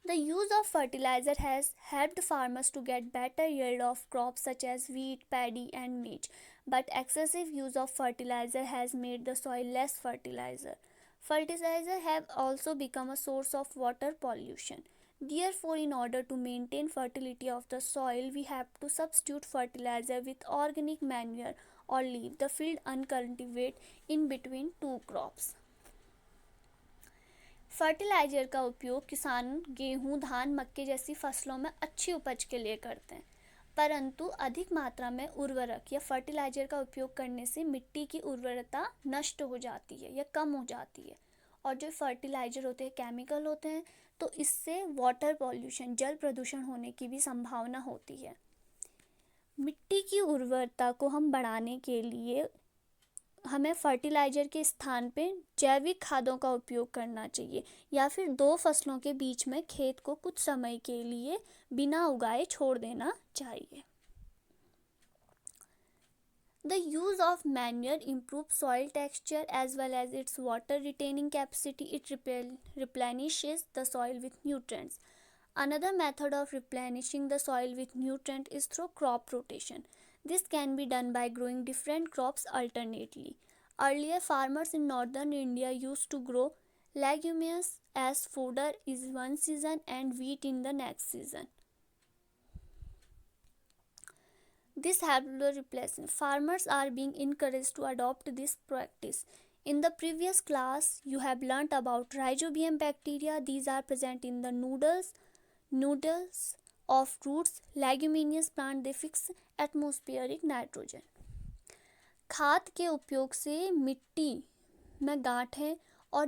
The use of fertilizer has helped farmers to get better yield of crops such as wheat, paddy and maize. But excessive use of fertilizer has made the soil less fertilizer. Fertilizer have also become a source of water pollution. Therefore, in order to maintain fertility of the soil, we have to substitute fertilizer with organic manure or leave the field uncultivated in between two crops. Fertilizer का उपयोग किसान गेहूं, धान, मक्के जैसी फसलों में अच्छी उपज के लिए करते हैं, परंतु अधिक मात्रा में उर्वरक या फर्टिलाइजर का उपयोग करने से मिट्टी की उर्वरता नष्ट हो जाती है या कम हो जाती है। और जो फर्टिलाइजर होते हैं केमिकल होते हैं, तो इससे वाटर पॉल्यूशन, जल प्रदूषण होने की भी संभावना होती है। मिट्टी की उर्वरता को हम बढ़ाने के लिए हमें फर्टिलाइजर के स्थान पे जैविक खादों का उपयोग करना चाहिए, या फिर दो फसलों के बीच में खेत को कुछ समय के लिए बिना उगाए छोड़ देना चाहिए। The use of manure improves soil texture as well as its water retaining capacity. It replenishes the soil with nutrients. Another method of replenishing the soil with nutrients is through crop rotation. This can be done by growing different crops alternately. Earlier, farmers in northern India used to grow legumes as fodder in one season and wheat in the next season. This helped replacement. Farmers are being encouraged to adopt this practice. In the previous class, you have learnt about rhizobium bacteria. These are present in the noodles of roots, leguminous plant. They fix atmospheric nitrogen. खाद के उपयोग से मिट्टी में गांठें और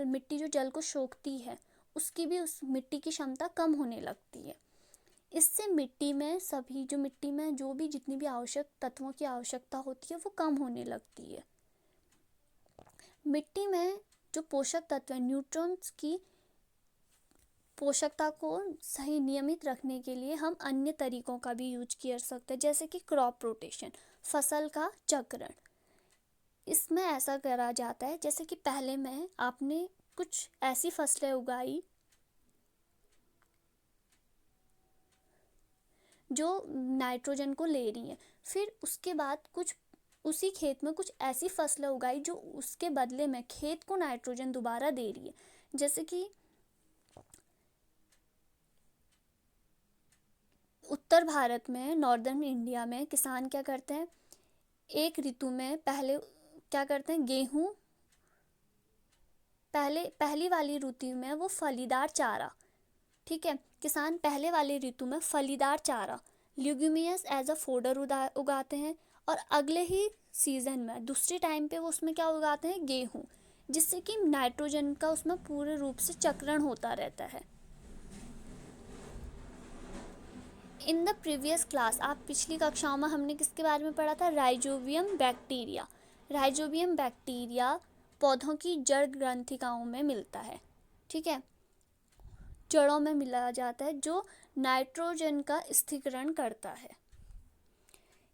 मिट्टी जो जल को सोखती है, उसकी भी उस मिट्टी की क्षमता कम होने लगती है। इससे मिट्टी में जो भी जितनी भी आवश्यक तत्वों की आवश्यकता होती है वो कम होने लगती है। मिट्टी में जो पोषक तत्व है, न्यूट्रॉन्स की पोषकता को सही नियमित रखने के लिए हम अन्य तरीकों का भी यूज कर सकते हैं, जैसे कि क्रॉप रोटेशन, फसल का चक्रण। इसमें ऐसा करा जाता है जैसे कि पहले में आपने कुछ ऐसी फसलें उगाई जो नाइट्रोजन को ले रही हैं, फिर उसके बाद कुछ उसी खेत में कुछ ऐसी फसलें उगाई जो उसके बदले में खेत को नाइट्रोजन दोबारा दे रही है। जैसे कि उत्तर भारत में, नॉर्दर्न इंडिया में किसान क्या करते हैं, एक ऋतु में पहले क्या करते हैं, गेहूं पहली वाली ऋतु में वो फलीदार चारा, ठीक है, किसान पहले वाली ऋतु में फलीदार चारा ल्यूग्यूमियस एज अ फोडर उगाते हैं, और अगले ही सीजन में दूसरे टाइम पे वो उसमें क्या उगाते हैं, गेहूं, जिससे कि नाइट्रोजन का उसमें पूरे रूप से चक्रण होता रहता है। इन द प्रीवियस क्लास, आप पिछली कक्षाओं में हमने किसके बारे में पढ़ा था, राइजोबियम बैक्टीरिया। राइजोबियम बैक्टीरिया पौधों की जड़ ग्रंथिकाओं में मिलता है, ठीक है, जड़ों में मिला जाता है, जो नाइट्रोजन का स्थिरीकरण करता है।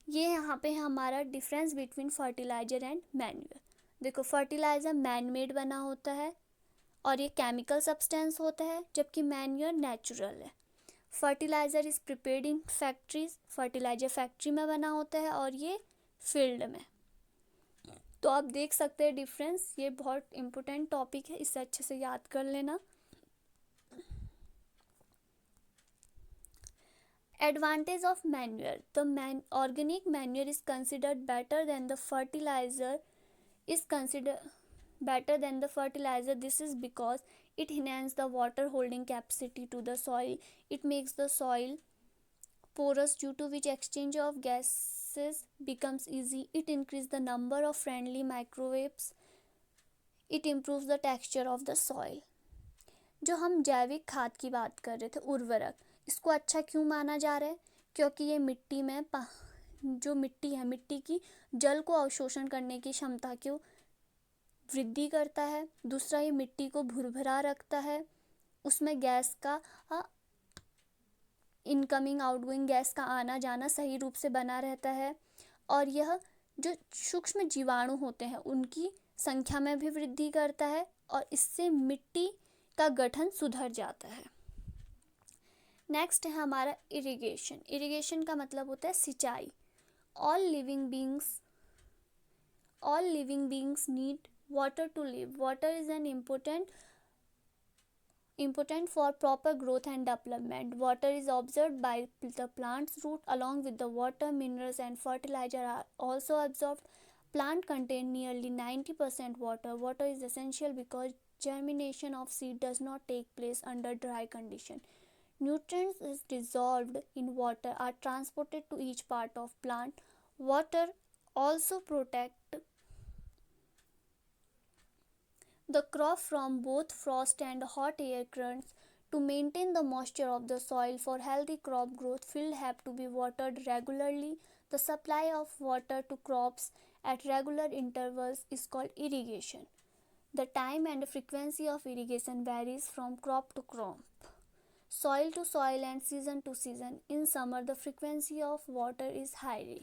ये यहाँ पे हमारा difference between fertilizer and manure. देखो, फर्टिलाइजर मैन मेड बना होता है और ये केमिकल सब्सटेंस होता है, जबकि मैन्यूर नेचुरल है। Fertilizer is prepared in factories, fertilizer factory में बना होता है और ये फील्ड में। तो आप देख सकते हैं डिफरेंस, ये बहुत इंपॉर्टेंट टॉपिक है, इसे अच्छे से याद कर लेना। Advantage of manure. The organic manure is considered better than the fertilizer. This is because it enhances the water holding capacity to the soil. It makes the soil porous, due to which exchange of gases becomes easy. It increases the number of friendly microbes. It improves the texture of the soil. जो हम जैविक खाद की बात कर रहे थे, उर्वरक, इसको अच्छा क्यों माना जा रहा है, क्योंकि ये मिट्टी में जो मिट्टी है, मिट्टी की जल को अवशोषण करने की क्षमता को वृद्धि करता है। दूसरा, ये मिट्टी को भुरभुरा रखता है, उसमें गैस का इनकमिंग आउटगोइंग गैस का आना जाना सही रूप से बना रहता है, और यह जो सूक्ष्म जीवाणु होते हैं उनकी संख्या में भी वृद्धि करता है, और इससे मिट्टी का गठन सुधर जाता है। नेक्स्ट है हमारा इरिगेशन। इरिगेशन का मतलब होता है सिंचाई। all living beings need water to live. Water is an important for proper growth and development. Water is absorbed by the plant's root. Along with the water, minerals and fertilizer are also absorbed. Plant contain nearly 90% water. Water is essential because germination of seed does not take place under dry condition. Nutrients is dissolved in water are transported to each part of plant. Water also protect the crop from both frost and hot air currents. To maintain the moisture of the soil for healthy crop growth, fields have to be watered regularly. The supply of water to crops at regular intervals is called irrigation. The time and frequency of irrigation varies from crop to crop, soil to soil and season to season. In summer, the frequency of water is higher.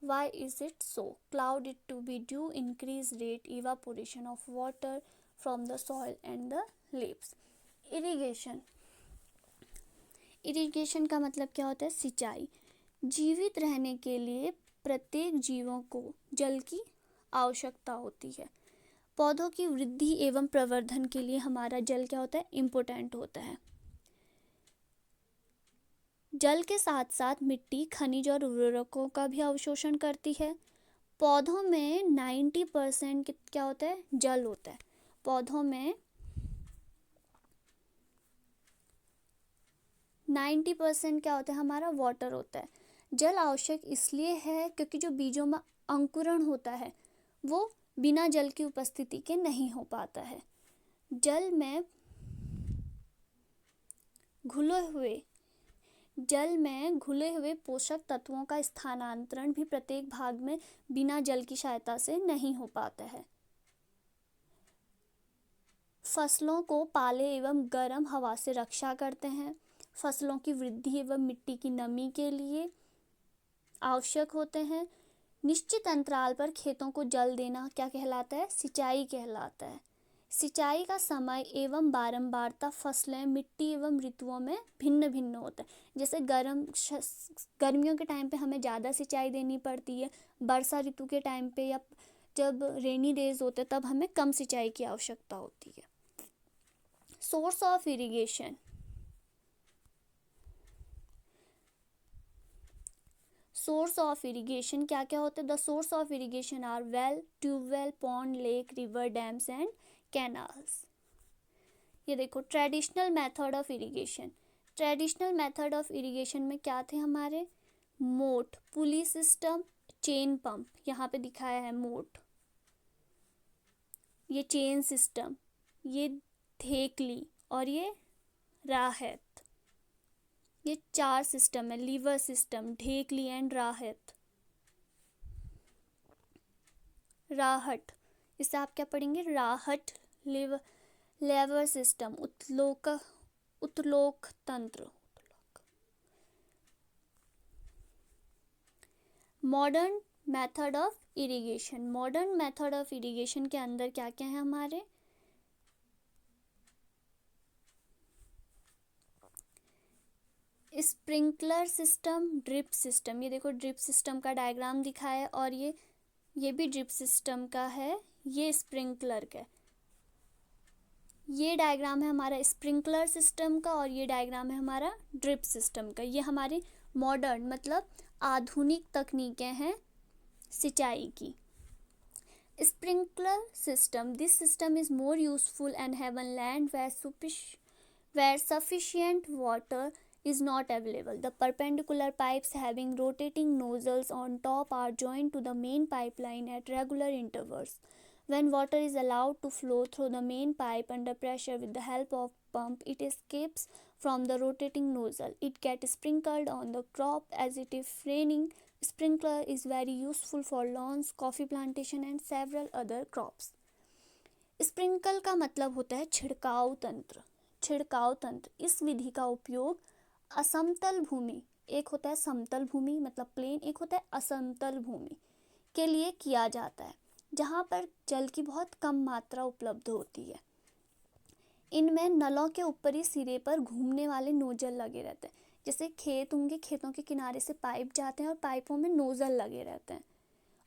Why is it so? Cloud it to be due increased rate evaporation of water from the soil and the leaves. Irrigation का मतलब क्या होता है? सिंचाई। जीवित रहने के लिए प्रत्येक जीवों को जल की आवश्यकता होती है। पौधों की वृद्धि एवं प्रवर्धन के लिए हमारा जल क्या होता है? इम्पोर्टेंट होता है। जल के साथ साथ मिट्टी खनिज और उर्वरकों का भी अवशोषण करती है। पौधों में 90% क्या होता है? जल होता है। पौधों में 90% क्या होता है? हमारा वाटर होता है। जल आवश्यक इसलिए है क्योंकि जो बीजों में अंकुरण होता है वो बिना जल की उपस्थिति के नहीं हो पाता है। जल में घुले हुए पोषक तत्वों का स्थानांतरण भी प्रत्येक भाग में बिना जल की सहायता से नहीं हो पाता है। फसलों को पाले एवं गर्म हवा से रक्षा करते हैं। फसलों की वृद्धि एवं मिट्टी की नमी के लिए आवश्यक होते हैं। निश्चित अंतराल पर खेतों को जल देना क्या कहलाता है? सिंचाई कहलाता है। सिंचाई का समय एवं बारंबारता फसलें, मिट्टी एवं ऋतुओं में भिन्न भिन्न होता है। जैसे गर्मियों के टाइम पे हमें ज़्यादा सिंचाई देनी पड़ती है। वर्षा ऋतु के टाइम पे या जब रेनी डेज होते तब हमें कम सिंचाई की आवश्यकता होती है। Source of irrigation. Source of irrigation क्या क्या होते हैं? The source of irrigation are well, tubewell, pond, lake, river, dams and canals. ये देखो traditional method of irrigation. Traditional method of irrigation में क्या थे हमारे? मोट, पुली सिस्टम, चेन पंप। यहाँ पे दिखाया है मोट, ये चेन सिस्टम, ये धेकली और ये राहत। ये 4 सिस्टम है। लीवर सिस्टम, ढेकली एंड राहट। इससे आप क्या पढ़ेंगे? राहट, लेवर सिस्टम, उत्तोलक तंत्र। Modern method of irrigation. Modern method of irrigation के अंदर क्या क्या है हमारे? Sprinkler system, drip system. ये देखो ड्रिप सिस्टम का डायग्राम दिखा है और ये भी ड्रिप सिस्टम का है। ये स्प्रिंकलर का, ये डायग्राम है हमारा स्प्रिंकलर सिस्टम का और ये डायग्राम है हमारा ड्रिप सिस्टम का। ये हमारी मॉडर्न मतलब आधुनिक तकनीकें हैं सिंचाई की। Sprinkler system, this system is more useful and have on land where sufficient water is not available. The perpendicular pipes having rotating nozzles on top are joined to the main pipeline at regular intervals. When water is allowed to flow through the main pipe under pressure with the help of pump, it escapes from the rotating nozzle. It gets sprinkled on the crop as it is raining. Sprinkler is very useful for lawns, coffee plantation and several other crops. Sprinkle का मतलब होता है छिड़काव तंत्र। छिड़काव तंत्र, इस विधि का उपयोग असमतल भूमि, एक होता है समतल भूमि मतलब प्लेन, एक होता है असमतल भूमि के लिए किया जाता है जहाँ पर जल की बहुत कम मात्रा उपलब्ध होती है। इनमें नलों के ऊपरी सिरे पर घूमने वाले नोजल लगे रहते हैं। जैसे खेत होंगे, खेतों के किनारे से पाइप जाते हैं और पाइपों में नोजल लगे रहते हैं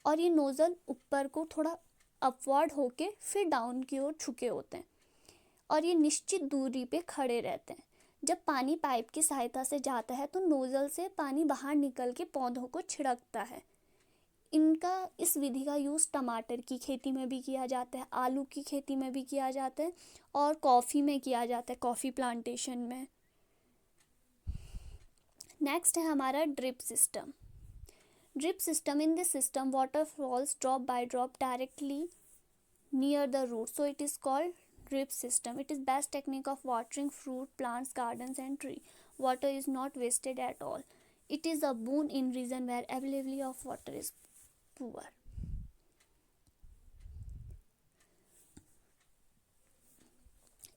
और ये नोजल ऊपर को थोड़ा अपवर्ड होके फिर डाउन की ओर झुके होते हैं और ये निश्चित दूरी पे खड़े रहते हैं। जब पानी पाइप की सहायता से जाता है तो नोजल से पानी बाहर निकल के पौधों को छिड़कता है। इस विधि का यूज़ टमाटर की खेती में भी किया जाता है, आलू की खेती में भी किया जाता है और कॉफ़ी में किया जाता है, कॉफ़ी प्लांटेशन में। नेक्स्ट है हमारा drip system. Drip system, in this system water falls drop by drop directly near the root, so it is called drip system. It is best technique of watering fruit, plants, gardens and tree. Water is not wasted at all. It is a boon in region where availability of water is poor.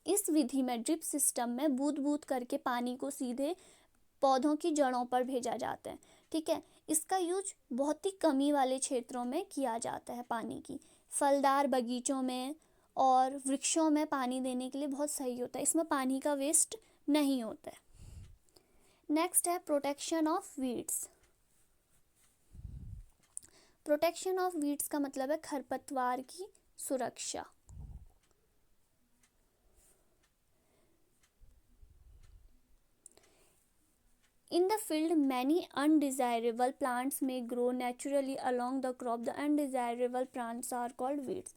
इस विधि में drip system में बूंद बूंद करके पानी को सीधे पौधों की जड़ों पर भेजा जाता है। ठीक है, इसका यूज बहुत ही कमी वाले क्षेत्रों में किया जाता है पानी की। फलदार बगीचों में और वृक्षों में पानी देने के लिए बहुत सही होता है, इसमें पानी का वेस्ट नहीं होता है। नेक्स्ट है protection of weeds. Protection of weeds का मतलब है खरपतवार की सुरक्षा। In the field, many undesirable plants may grow naturally along the crop. The undesirable plants are called weeds.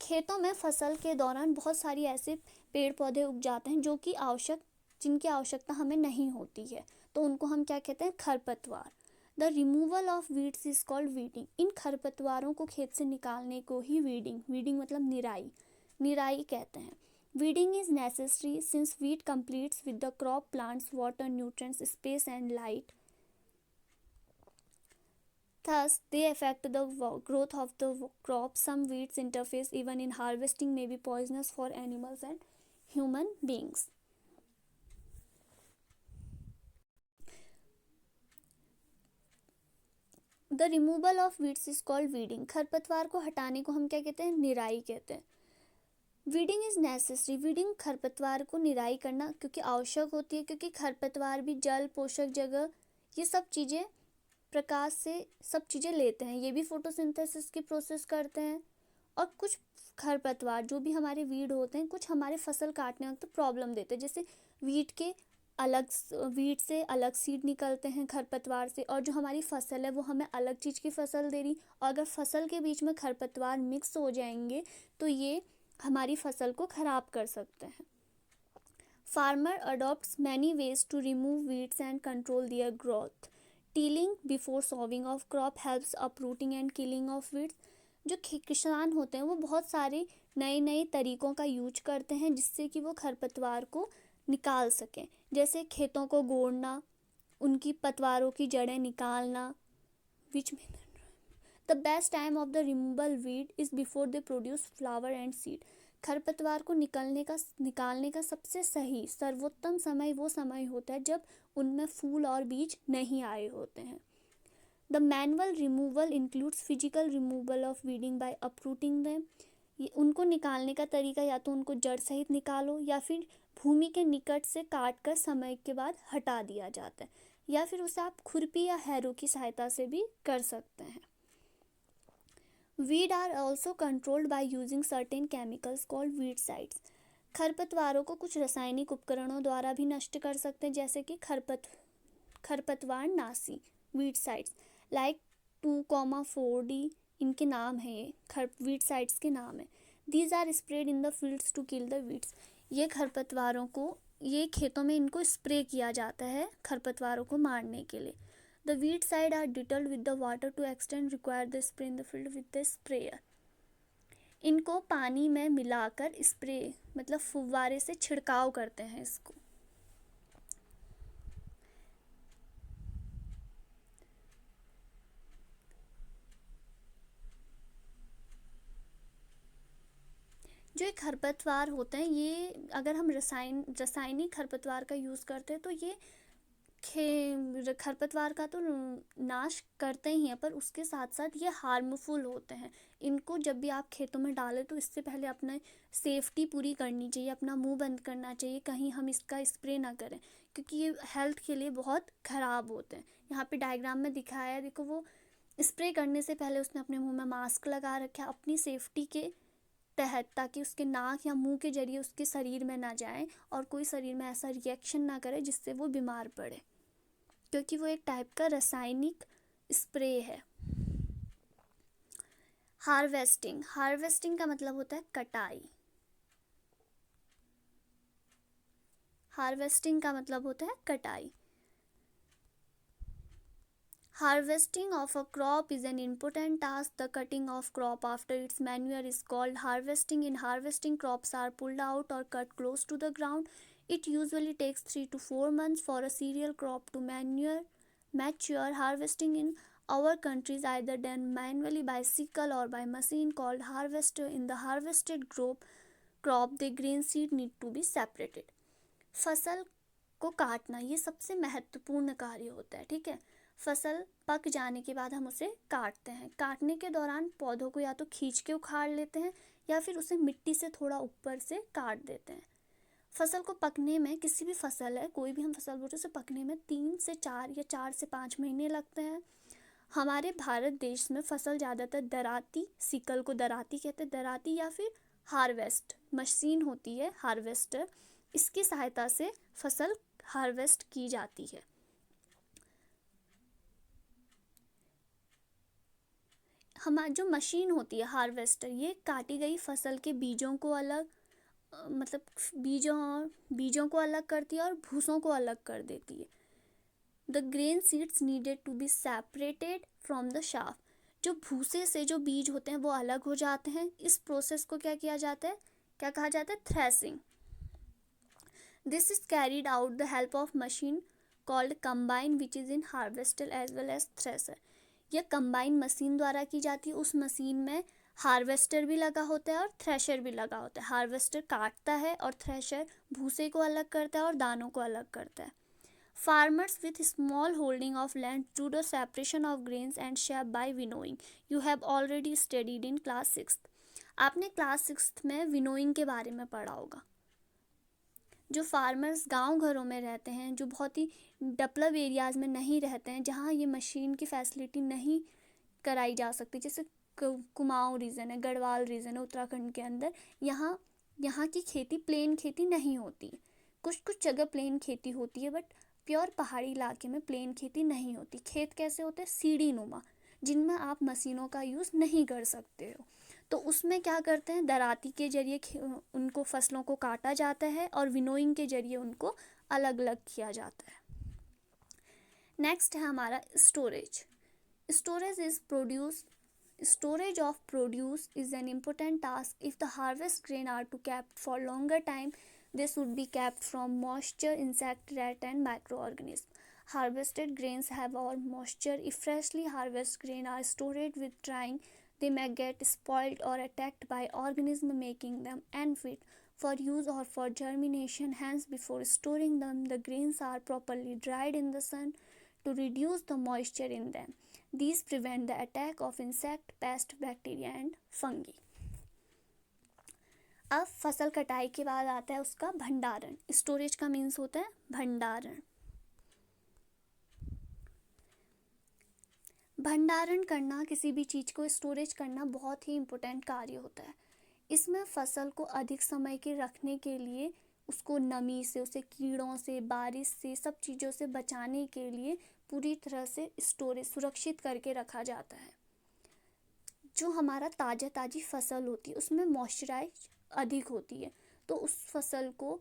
खेतों में फसल के दौरान बहुत सारी ऐसे पेड़ पौधे उग जाते हैं जिनकी आवश्यकता हमें नहीं होती है, तो उनको हम क्या कहते हैं? खरपतवार। The removal of weeds is called weeding. इन खरपतवारों को खेत से निकालने को ही वीडिंग मतलब निराई कहते हैं। Weeding is necessary since wheat competes with the crop plants water, nutrients, space and light. Thus, they affect the growth of the crop. Some weeds interface even in harvesting may be poisonous for animals and human beings. The removal of weeds is called weeding. खरपतवार को हटाने को हम क्या कहते हैं? निराई कहते हैं। Weeding is necessary. वीडिंग खरपतवार को निराई करना क्योंकि आवश्यक होती है, क्योंकि खरपतवार भी जल, पोषक जगह, ये सब चीज़ें, प्रकाश से सब चीज़ें लेते हैं। ये भी फोटोसिंथेसिस की प्रोसेस करते हैं। और कुछ खरपतवार जो भी हमारे वीड होते हैं, कुछ हमारे फसल काटने वक्त प्रॉब्लम देते हैं। जैसे वीड से अलग सीड निकलते हैं खरपतवार से, और जो हमारी फसल है वो हमें अलग चीज़ की फसल दे रही। और अगर फसल के बीच में खरपतवार मिक्स हो जाएंगे तो ये हमारी फसल को खराब कर सकते हैं। Farmer adopts many ways to remove weeds and control their growth. Tilling before sowing of crop helps uprooting and killing of weeds. जो किसान होते हैं वो बहुत सारे नए तरीकों का यूज करते हैं जिससे कि वो खरपतवार को निकाल सकें। जैसे खेतों को गोड़ना, उनकी पतवारों की जड़ें निकालना। The best time of the removable weed is before they produce flower and seed. खरपतवार को निकालने का सबसे सही सर्वोत्तम समय वो समय होता है जब उनमें फूल और बीज नहीं आए होते हैं। The manual removal includes physical removal of weeding by uprooting them. उनको निकालने का तरीका या तो उनको जड़ सहित निकालो या फिर भूमि के निकट से काट कर समय के बाद हटा दिया जाता है, या फिर उसे आप खुरपी या हैरो की सहायता से भी कर सकते हैं। Weed are also controlled by using certain chemicals called weedicides. खरपतवारों को कुछ रासायनिक उपकरणों द्वारा भी नष्ट कर सकते हैं, जैसे कि खरपतवार नाशी weedicides like 2,4-D इनके नाम है, ये weedicides के नाम है। These are sprayed in the fields to kill the weeds. ये खरपतवारों को, ये खेतों में इनको स्प्रे किया जाता है खरपतवारों को मारने के लिए। The weedicides are diluted with the water to extent require the spray in the field with the sprayer. इनको पानी में मिलाकर स्प्रे मतलब फुव्वारे से छिड़काव करते हैं इसको। जो ये खरपतवार होते हैं, ये अगर हम रासायनिक खरपतवार का यूज़ करते हैं तो ये खरपतवार का तो नाश करते ही हैं, पर उसके साथ साथ ये हार्मफुल होते हैं। इनको जब भी आप खेतों में डालें तो इससे पहले अपना सेफ्टी पूरी करनी चाहिए, अपना मुंह बंद करना चाहिए, कहीं हम इसका स्प्रे ना करें क्योंकि ये हेल्थ के लिए बहुत ख़राब होते हैं। यहाँ पे डायग्राम में दिखाया है, देखो वो स्प्रे करने से पहले उसने अपने मुंह में मास्क लगा रखा है अपनी सेफ्टी के तहत, ताकि उसके नाक या मुंह के जरिए उसके शरीर में ना जाए और कोई शरीर में ऐसा रिएक्शन ना करे जिससे वो बीमार पड़े, क्योंकि वो एक टाइप का रासायनिक स्प्रे है। हार्वेस्टिंग, हार्वेस्टिंग का मतलब होता है कटाई। हार्वेस्टिंग का मतलब होता है कटाई। Harvesting of a crop is an important task. The cutting of crop after its manure is called harvesting. In harvesting, crops are pulled out or cut close to the ground. It usually takes 3 to 4 months for a cereal crop to mature. Harvesting in our country is either done manually by sickle or by machine called harvester. In the harvested crop, the grain seed need to be separated. फसल को काटना ये सबसे महत्वपूर्ण कार्य होता है, ठीक है। फसल पक जाने के बाद हम उसे काटते हैं। काटने के दौरान पौधों को या तो खींच के उखाड़ लेते हैं या फिर उसे मिट्टी से थोड़ा ऊपर से काट देते हैं। फसल को पकने में, किसी भी फसल है, कोई भी हम फसल बोलते हैं, उसे पकने में 3 से 4 या 4 से 5 महीने लगते हैं। हमारे भारत देश में फसल ज़्यादातर दराती, सिकल को दराती कहते हैं, दराती या फिर हार्वेस्ट मशीन होती है, हार्वेस्टर, इसकी सहायता से फसल हार्वेस्ट की जाती है। हमारी जो मशीन होती है हार्वेस्टर, ये काटी गई फसल के बीजों को अलग, मतलब बीजों को अलग करती है और भूसों को अलग कर देती है। The grain seeds needed to be separated from the chaff. जो भूसे से जो बीज होते हैं वो अलग हो जाते हैं। इस प्रोसेस को क्या किया जाता है, क्या कहा जाता है, threshing. This is carried out the help of machine called combine which is in harvester as well as thresher. यह कंबाइन मशीन द्वारा की जाती है। उस मशीन में हार्वेस्टर भी लगा होता है और थ्रेशर भी लगा होता है। हार्वेस्टर काटता है और थ्रेशर भूसे को अलग करता है और दानों को अलग करता है। Farmers with small holding of land do the separation of grains and shape by winnowing. You have already studied in class 6th. आपने क्लास 6th में विनोइंग के बारे में पढ़ा होगा। जो फार्मर्स गांव घरों में रहते हैं, जो बहुत ही डेवलप एरियाज़ में नहीं रहते हैं, जहां ये मशीन की फैसिलिटी नहीं कराई जा सकती, जैसे कुमाऊं रीजन है, गढ़वाल रीजन है उत्तराखंड के अंदर, यहाँ की खेती प्लेन खेती नहीं होती। कुछ जगह प्लेन खेती होती है, बट प्योर पहाड़ी इलाके में प्लेन खेती नहीं होती। खेत कैसे होते हैं, सीढ़ी नुमा, जिनमें आप मशीनों का यूज़ नहीं कर सकते हो। तो उसमें क्या करते हैं, दराती के जरिए उनको फसलों को काटा जाता है और विनोइंग के जरिए उनको अलग अलग किया जाता है। नेक्स्ट है हमारा storage. Storage of produce is an important task. If the harvest grain are to kept for longer time, they should be kept from moisture, insect, rat and microorganisms. Harvested grains have all moisture. If freshly harvested grain are stored with drying, they may get spoiled or attacked by organisms, making them unfit for use or for germination. Hence, before storing them, the grains are properly dried in the sun to reduce the moisture in them. These prevent the attack of insect, pest, bacteria and fungi. अब फसल कटाई के बाद आता है उसका भंडारण। Storage का मीन्स होता है भंडारण। भंडारण करना, किसी भी चीज़ को स्टोरेज करना बहुत ही इम्पोर्टेंट कार्य होता है। इसमें फसल को अधिक समय के रखने के लिए उसको नमी से, उसे कीड़ों से, बारिश से, सब चीज़ों से बचाने के लिए पूरी तरह से स्टोरेज सुरक्षित करके रखा जाता है। जो हमारा ताज़ी फसल होती है उसमें मॉइस्चराइज अधिक होती है, तो उस फसल को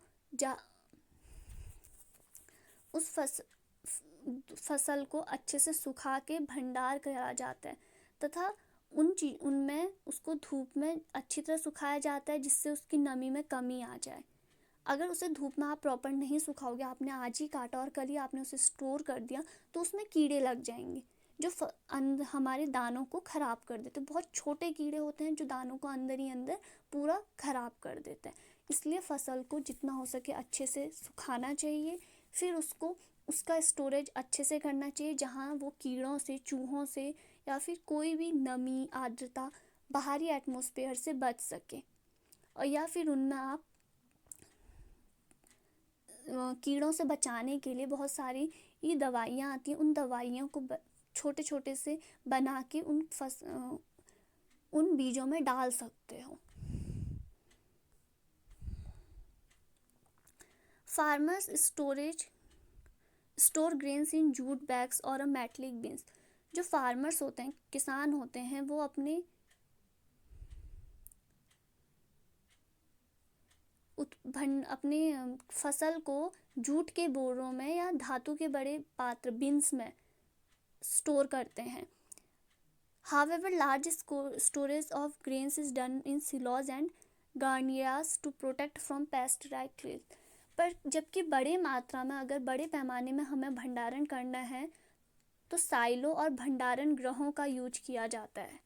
फसल को अच्छे से सुखा के भंडार करा जाता है तथा उनमें उसको धूप में अच्छी तरह सुखाया जाता है जिससे उसकी नमी में कमी आ जाए। अगर उसे धूप में आप प्रॉपर नहीं सुखाओगे, आपने आज ही काटा और कल ही आपने उसे स्टोर कर दिया, तो उसमें कीड़े लग जाएंगे जो हमारे दानों को ख़राब कर देते। बहुत छोटे कीड़े होते हैं जो दानों को अंदर ही अंदर पूरा ख़राब कर देते हैं। इसलिए फसल को जितना हो सके अच्छे से सुखाना चाहिए, फिर उसका स्टोरेज अच्छे से करना चाहिए जहाँ वो कीड़ों से, चूहों से या फिर कोई भी नमी, आर्द्रता, बाहरी एटमॉस्फेयर से बच सके। और या फिर उनमें आप कीड़ों से बचाने के लिए बहुत सारी ये दवाइयाँ आती हैं, उन दवाइयों को छोटे छोटे से बना के उन बीजों में डाल सकते हो। Farmers store grains in jute bags और अ मेटलिक बिन्स। जो फार्मर्स होते हैं, किसान होते हैं, वो अपने फसल को जूट के बोरों में या धातु के बड़े पात्र बिन्स में स्टोर करते हैं। However, large storage of grains is done in silos and garnerias to protect from pest like krill। पर जबकि बड़े मात्रा में, अगर बड़े पैमाने में हमें भंडारण करना है तो साइलो और भंडारण गृहों का यूज किया जाता है।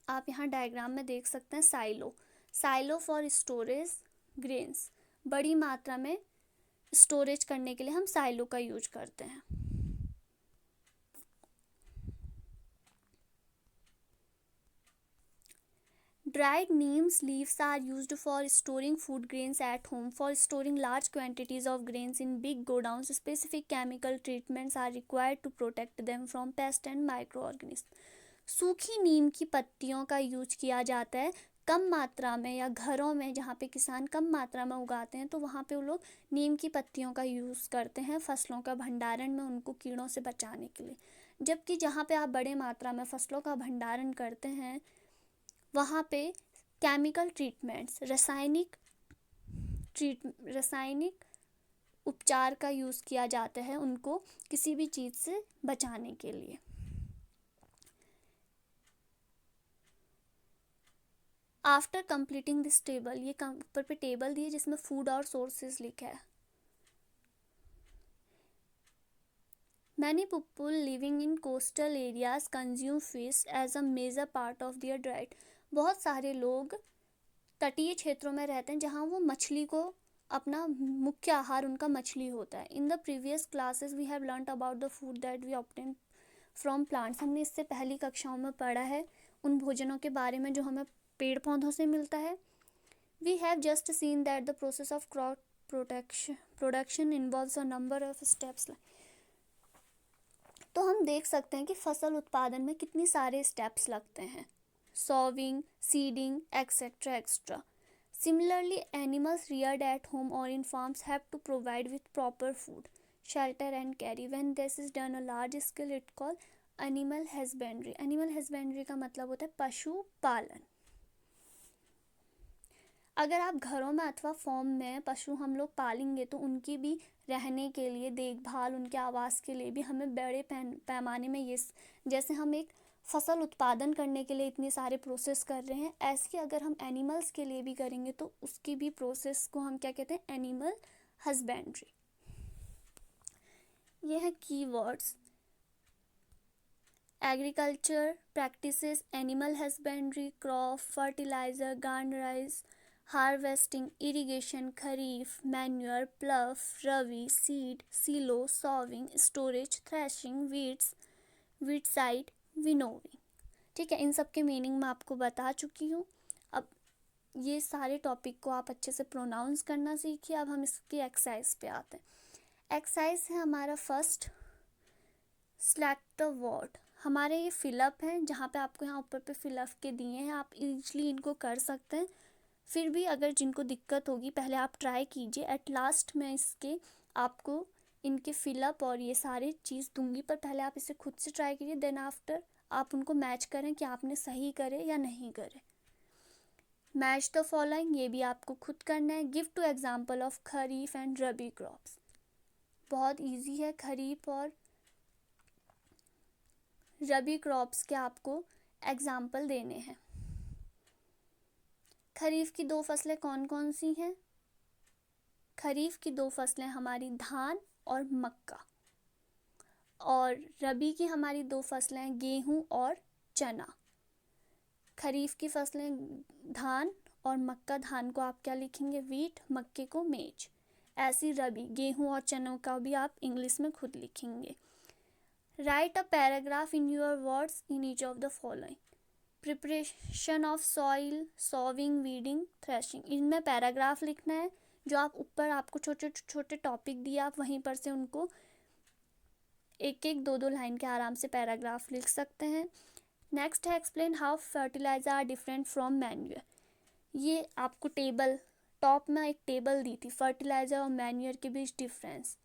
आप यहाँ डायग्राम में देख सकते हैं साइलो फॉर स्टोरेज ग्रेन्स। बड़ी मात्रा में स्टोरेज करने के लिए हम साइलो का यूज करते हैं। Dried neem leaves are used for storing food grains at home. For storing large quantities of grains in big godowns, specific chemical treatments are required to protect them from pests and microorganisms। सूखी नीम की पत्तियों का use किया जाता है कम मात्रा में, या घरों में जहाँ पे किसान कम मात्रा में उगाते हैं तो वहाँ पे वो लोग नीम की पत्तियों का यूज़ करते हैं फसलों का भंडारण में, उनको कीड़ों से बचाने के लिए। जबकि जहाँ पे आप बड़े मात्रा में फसलों का भंडारण करते हैं वहाँ पे केमिकल ट्रीटमेंट्स, रासायनिक उपचार का यूज़ किया जाता है उनको किसी भी चीज़ से बचाने के लिए। आफ्टर कंप्लीटिंग दिस टेबल, ये ऊपर पे टेबल दी है जिसमें फूड और सोर्सेज लिखा है। Many people living in coastal areas consume fish as a major part of their diet। बहुत सारे लोग तटीय क्षेत्रों में रहते हैं जहाँ वो मछली को अपना मुख्य आहार उनका मछली होता है। In the previous classes we have learned about the food that we obtain from plants. हमने इससे पहली कक्षाओं में पढ़ा है उन भोजनों के बारे में जो हमें पेड़ पौधों से मिलता है। We have just seen that the process of crop production involves a number of steps. तो हम देख सकते हैं कि फसल उत्पादन में कितनी सारे स्टेप्स लगते हैं, sowing, seeding, etcetera etcetera. Similarly, animals reared at home or in farms have to provide with proper food, shelter and carry. When this is done a large scale, it called animal husbandry। Animal husbandry का मतलब होता है पशु पालन। अगर आप घरों में अथवा फार्म में पशु हम लोग पालेंगे तो उनकी भी रहने के लिए देखभाल, उनके आवास के लिए भी हमें बड़े पैमाने में ये, जैसे हम एक फसल उत्पादन करने के लिए इतने सारे प्रोसेस कर रहे हैं, ऐसे अगर हम एनिमल्स के लिए भी करेंगे तो उसकी भी प्रोसेस को हम क्या कहते हैं, एनिमल हस्बेंड्री। ये है keywords, agriculture practices, animal husbandry, crop, fertiliser, granaries, harvesting, irrigation, kharif, manure, plough, rabi, seed, silo, sowing, storage, threshing, weedicide, winnowing. ठीक है, इन सब के मीनिंग मैं आपको बता चुकी हूँ। अब ये सारे टॉपिक को आप अच्छे से प्रोनाउंस करना सीखिए। अब हम इसकी एक्सरसाइज पे आते हैं। एक्सरसाइज है हमारा फर्स्ट, सेलेक्ट द वर्ड। हमारे ये फिलअप हैं जहाँ पे आपको यहाँ ऊपर पे फिलअप के दिए हैं, आप इजीली इनको कर सकते हैं। फिर भी अगर जिनको दिक्कत होगी पहले आप ट्राई कीजिए, एट लास्ट में इसके आपको इनके फिलअप और ये सारी चीज़ दूंगी, पर पहले आप इसे खुद से ट्राई कीजिए, देन आफ्टर आप उनको मैच करें कि आपने सही करे या नहीं करे। मैच द फॉलोइंग, ये भी आपको खुद करना है। Give two example of kharif and rabi crops. बहुत ईजी है, खरीफ और रबी क्रॉप्स के आपको एग्जाम्पल देने हैं। खरीफ की दो फसलें कौन कौन सी हैं? खरीफ की दो फसलें हमारी धान और मक्का, और रबी की हमारी दो फसलें गेहूं और चना। खरीफ की फसलें धान और मक्का, धान को आप क्या लिखेंगे, वीट, मक्के को मेज। ऐसी रबी गेहूं और चनों का भी आप इंग्लिश में खुद लिखेंगे। Right a paragraph in your words in each of the following. Preparation of soil, sowing, weeding, threshing. इनमें पैराग्राफ लिखना है। जो आप ऊपर आपको छोटे छोटे टॉपिक दिए आप वहीं पर से उनको एक एक दो दो लाइन के आराम से पैराग्राफ लिख सकते हैं। नेक्स्ट है explain how fertilizer are different from manure. ये आपको टेबल टॉप में एक टेबल दी थी फर्टिलाइजर और मैन्यूर के बीच difference.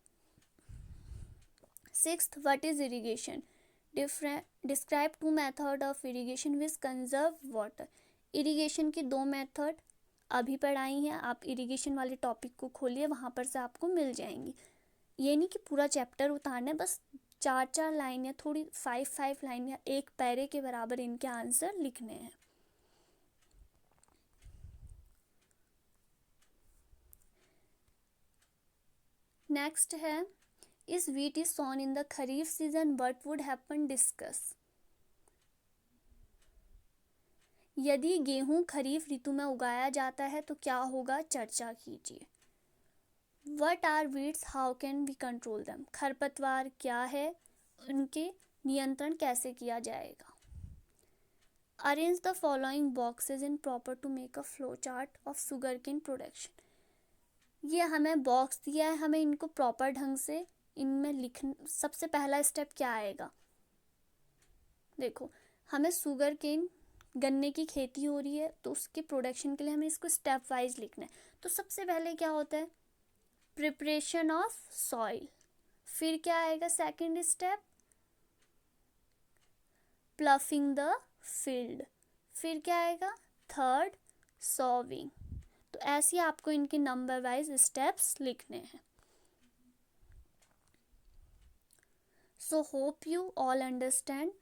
Sixth, what is irrigation, describe two method of irrigation which conserve water. Irrigation की दो मेथड अभी पढ़ाई हैं, आप इरिगेशन वाले टॉपिक को खोलिए, वहाँ पर से आपको मिल जाएंगी। ये नहीं कि पूरा चैप्टर उतारना है, बस 4-4 लाइन या थोड़ी 5-5 लाइन या एक पैरे के बराबर इनके आंसर लिखने हैं। नेक्स्ट है इस wheat is sown in the kharif season what would happen discuss। यदि गेहूं खरीफ ऋतु में उगाया जाता है तो क्या होगा, चर्चा कीजिए। What are weeds, how can we control them। खरपतवार क्या है, उनके नियंत्रण कैसे किया जाएगा। Arrange the following boxes in proper to make a flow chart of sugarcane production। ये हमें बॉक्स दिया है, हमें इनको प्रॉपर ढंग से इनमें लिख, सबसे पहला स्टेप क्या आएगा, देखो हमें शुगर केन गन्ने की खेती हो रही है तो उसके प्रोडक्शन के लिए हमें इसको स्टेप वाइज लिखना है। तो सबसे पहले क्या होता है, प्रिपरेशन ऑफ सॉइल, फिर क्या आएगा second step, ploughing the field, फिर क्या आएगा थर्ड, सॉविंग। तो ऐसे आपको इनके नंबर वाइज स्टेप्स लिखने हैं। So hope you all understand.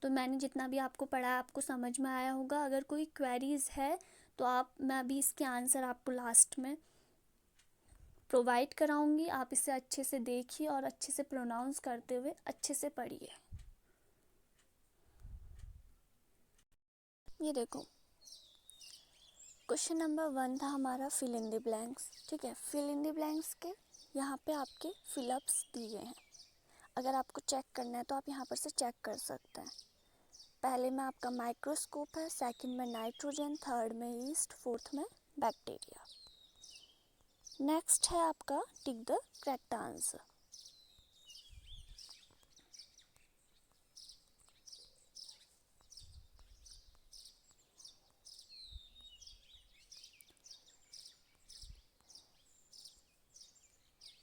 तो मैंने जितना भी आपको पढ़ाया आपको समझ में आया होगा। अगर कोई क्वेरीज है तो मैं अभी इसके आंसर आपको लास्ट में प्रोवाइड कराऊंगी, आप इसे अच्छे से देखिए और अच्छे से प्रोनाउंस करते हुए अच्छे से पढ़िए। ये देखो क्वेश्चन नंबर 1 था हमारा फिल इन द ब्लैंक्स। ठीक है, फिल इन द ब्लैंक्स के यहाँ पे आपके फिलअप्स दिए हैं। अगर आपको चेक करना है तो आप यहाँ पर से चेक कर सकते हैं। पहले में आपका माइक्रोस्कोप है, सेकंड में नाइट्रोजन, थर्ड में ईस्ट, फोर्थ में बैक्टीरिया। नेक्स्ट है आपका tick the correct answer.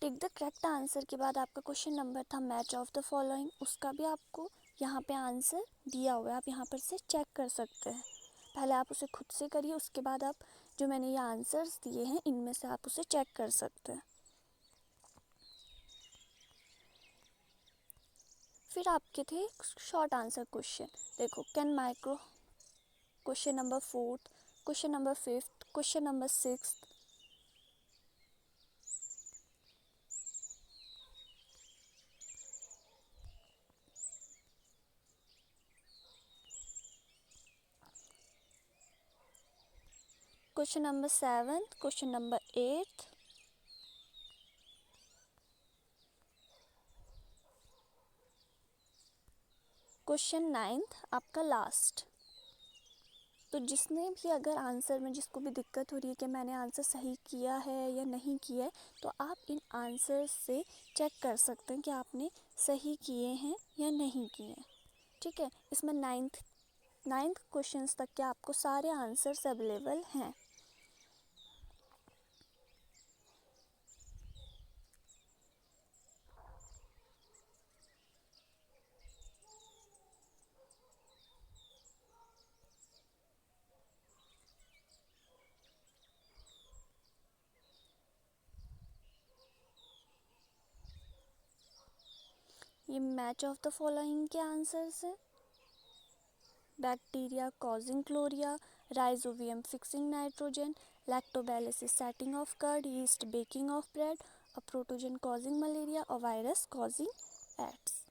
Tick the correct answer के बाद आपका क्वेश्चन नंबर था मैच ऑफ द फॉलोइंग, उसका भी आपको यहाँ पे आंसर दिया हुआ है, आप यहाँ पर से चेक कर सकते हैं। पहले आप उसे खुद से करिए, उसके बाद आप जो मैंने ये आंसर्स दिए हैं इनमें से आप उसे चेक कर सकते हैं। फिर आपके थे शॉर्ट आंसर क्वेश्चन। देखो can micro, question number 4, question number 5, question number 6, question number 7, question number 8, question 9 आपका लास्ट। तो जिसने भी अगर आंसर में जिसको भी दिक्कत हो रही है कि मैंने आंसर सही किया है या नहीं किया है, तो आप इन आंसर से चेक कर सकते हैं कि आपने सही किए हैं या नहीं किए हैं। ठीक है, इसमें नाइन्थ क्वेश्चंस तक के आपको सारे आंसर्स अवेलेबल हैं। ये मैच ऑफ द फॉलोइंग के आंसर्स हैं। Bacteria causing cholera, rhizobium fixing nitrogen, lactobacillus setting of curd, yeast baking of bread, a protozoan causing malaria और वायरस कॉजिंग एड्स।